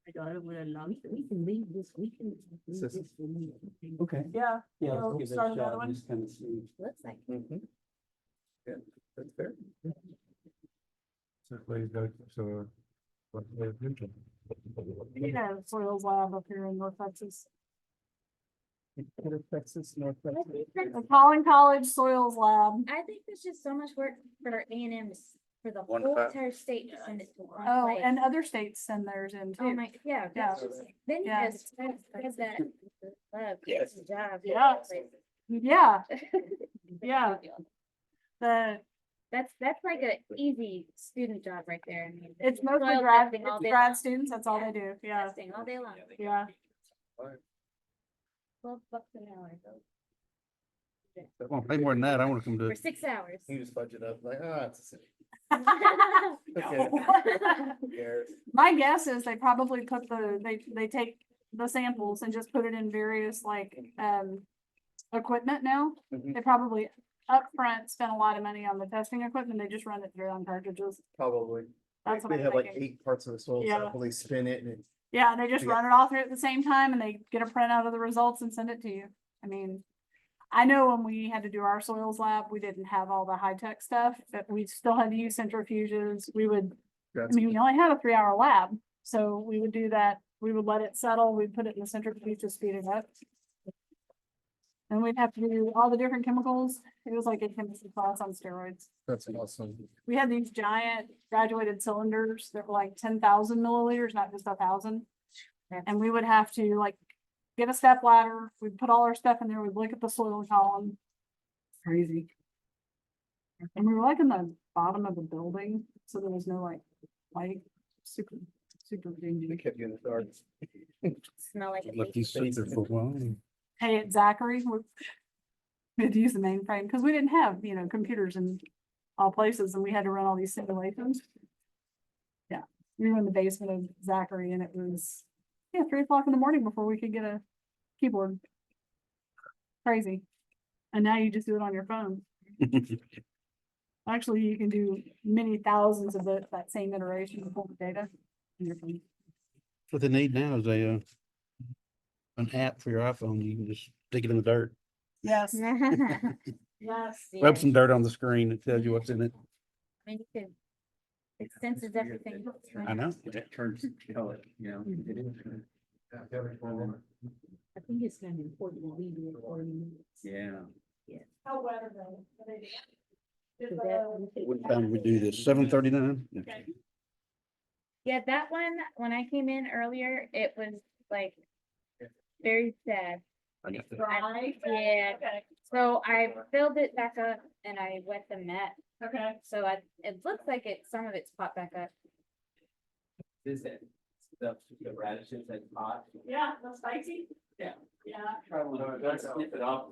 My daughter would have loved it. We can leave this weekend. Okay. Yeah. Yeah, So let's give it start a another shot, one. just kind of see. Looks like. Yeah, that's fair. So please go, so. what they do to- We need a soils lab up here in North Texas. Texas, North Texas. The Collin College Soils Lab. I think there's just so much work for A and M, for the One whole file. entire state to send it to one Oh, place. and other states send theirs in Oh too. my, yeah. Yeah. that's just- Then you Yeah. guys, because that, love, Yes. the job. Yeah. Yeah, yeah. The, That's like a easy student job right there. I mean, it's mostly soil grad, testing all it's day grad long. students. That's all Yeah. they do. Yeah, Testing all day long. yeah. $12 an hour, so Well, pay more than that, I wanna come do for it. 6 hours. You just budget up like, it's the same. No. Who cares? My guess is they probably put they take the samples and just put it in various like, equipment now. Mhm. They probably upfront spent a lot of money on the testing equipment. They just run it through on cartridges. Probably. That's what They I'm have like thinking. 8 parts of the soil Yeah. sample, they spin it and it. Yeah, they just Yeah. run it all through at the same time and they get a printout of the results and send it to you. I mean, I know when we had to do our soils lab, we didn't have all the high tech stuff, but we still had to use centrifuges. We would, I mean, we only had a 3-hour lab, so we would do that. We would let it settle. We'd put it in the centrifuge to speed it up. And we'd have to do all the different chemicals. It was like a chemistry class on steroids. That's awesome. We had these giant graduated cylinders that were like 10,000 milliliters, not just 1,000. And we would have to like get a step ladder. We'd put all our stuff in there. We'd look at the soil column. Crazy. And we were like in the bottom of the building, so there was no like light. Super, super They dingy. kept you in the dark. Smell like. a Let these sit there for a while. Hey, at Zachary, we had to use the mainframe because we didn't have, computers in all places and we had to run all these simulations. Yeah, we were in the basement of Zachary and it was, 3 o'clock in the morning before we could get a keyboard. Crazy. And now you just do it on your phone. Actually, you can do many thousands of that same iteration of full data. on your phone. What they need now is an app for your iPhone. You can just stick it in the dirt. Yes, yes. Rub some dirt on the screen that tells you what's in it. I mean, you could, it senses everything. I know. It turns color, it is. I think it's kind of important to leave it 40 minutes. Yeah. How wet are they? So that- What time we do this? 7:39? Okay. Yeah, that one, when I came in earlier, it was like very sad. I got that. Dry? Yeah. Okay. So I filled it back up and I wet the mat, Okay. so it looks like some of it's popped back up. Is it the radishes that's hot? Yeah, that's spicy. Yeah. Yeah. Snip it off.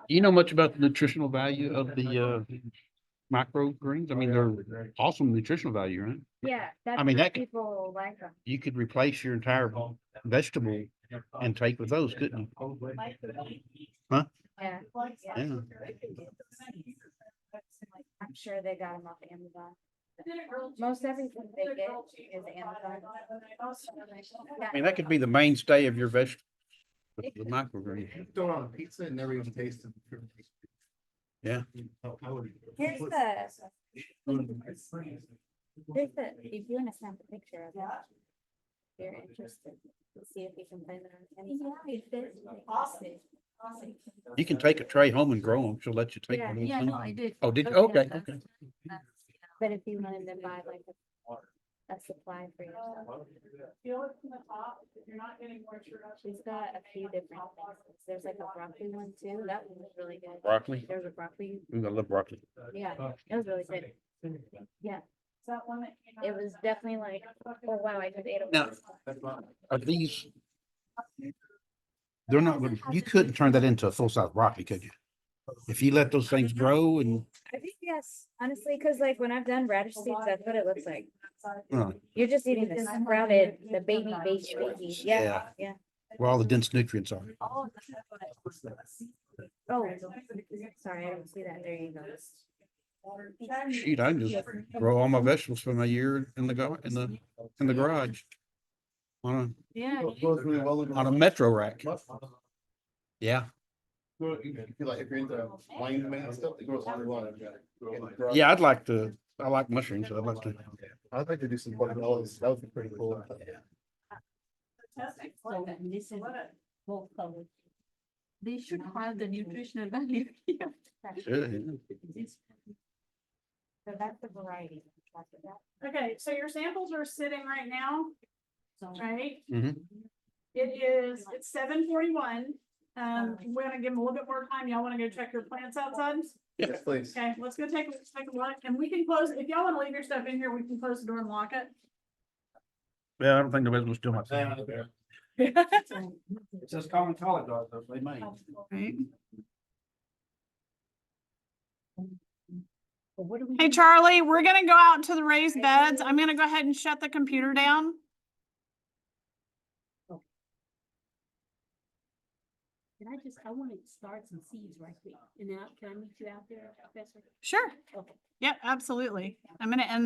Do you know much about the nutritional value of the micro greens? I mean, they're awesome nutritional value, right? Yeah, that's mean, why that could- people like them. You could replace your entire vegetable intake with those, couldn't you? Yeah. Yeah. I'm sure they got them off Amazon. Most everything they get is Amazon. I mean, that could be the mainstay of your vegetable. The microgreens. Throw it on a pizza and never even taste it. Yeah. Here's the, if you wanna snap a picture of it. If you're interested, see if you can find it on Amazon. Awesome. You can take a tray home and grow them. She'll let you take Yeah. one. Yeah, no, I did. Oh, did you? Okay, Okay, that's- okay. But if you wanted to buy like a supply for yourself, Feel it from the top, if you're not getting moisture. she's got a few different things. There's like a broccoli one too, that one was really good. Broccoli? There's a broccoli, Ooh, I love broccoli. yeah, it was really good. Yeah, Is that one that came out? it was definitely like, oh wow, I just ate it. Now, Are these? They're not, you couldn't turn that into a full-size broccoli, could you? If you let those things grow and, I think yes, honestly, cause like when I've done radish seeds, that's what it looks like. You're just eating the sprouted, the baby, yeah, yeah. where all the dense nutrients are. Oh, sorry, I didn't see that, there you go. Shoot, I can just grow all my vegetables from a year in the in the garage. On Yeah. Goes really well. on a metro rack. Yeah, If you like, if you're into wine and stuff, it grows really well. yeah, I like mushrooms, so I'd like to. I'd like to do some portobellos. That would be pretty cool. Fantastic. So this is both colors. They should have the nutritional value here. So that's the variety. Okay, so your samples are sitting right now, So right? Mhm. It's 7:41. We're gonna give them a little bit more time. Y'all wanna go check your plants outside? Yes, please. Okay, let's go take a look, and we can close, if y'all wanna leave your stuff in here, we can close the door and lock it. Yeah, I don't think nobody's gonna steal my thing. It says common college, though, they might. Right. but what do we? Hey, do? Charlie, we're gonna go out into the raised beds. I'm gonna go ahead and shut the computer down. I want to start some seeds right quick. And now, can I meet you out there, Professor? Sure. Okay. Yep, absolutely. I'm gonna end the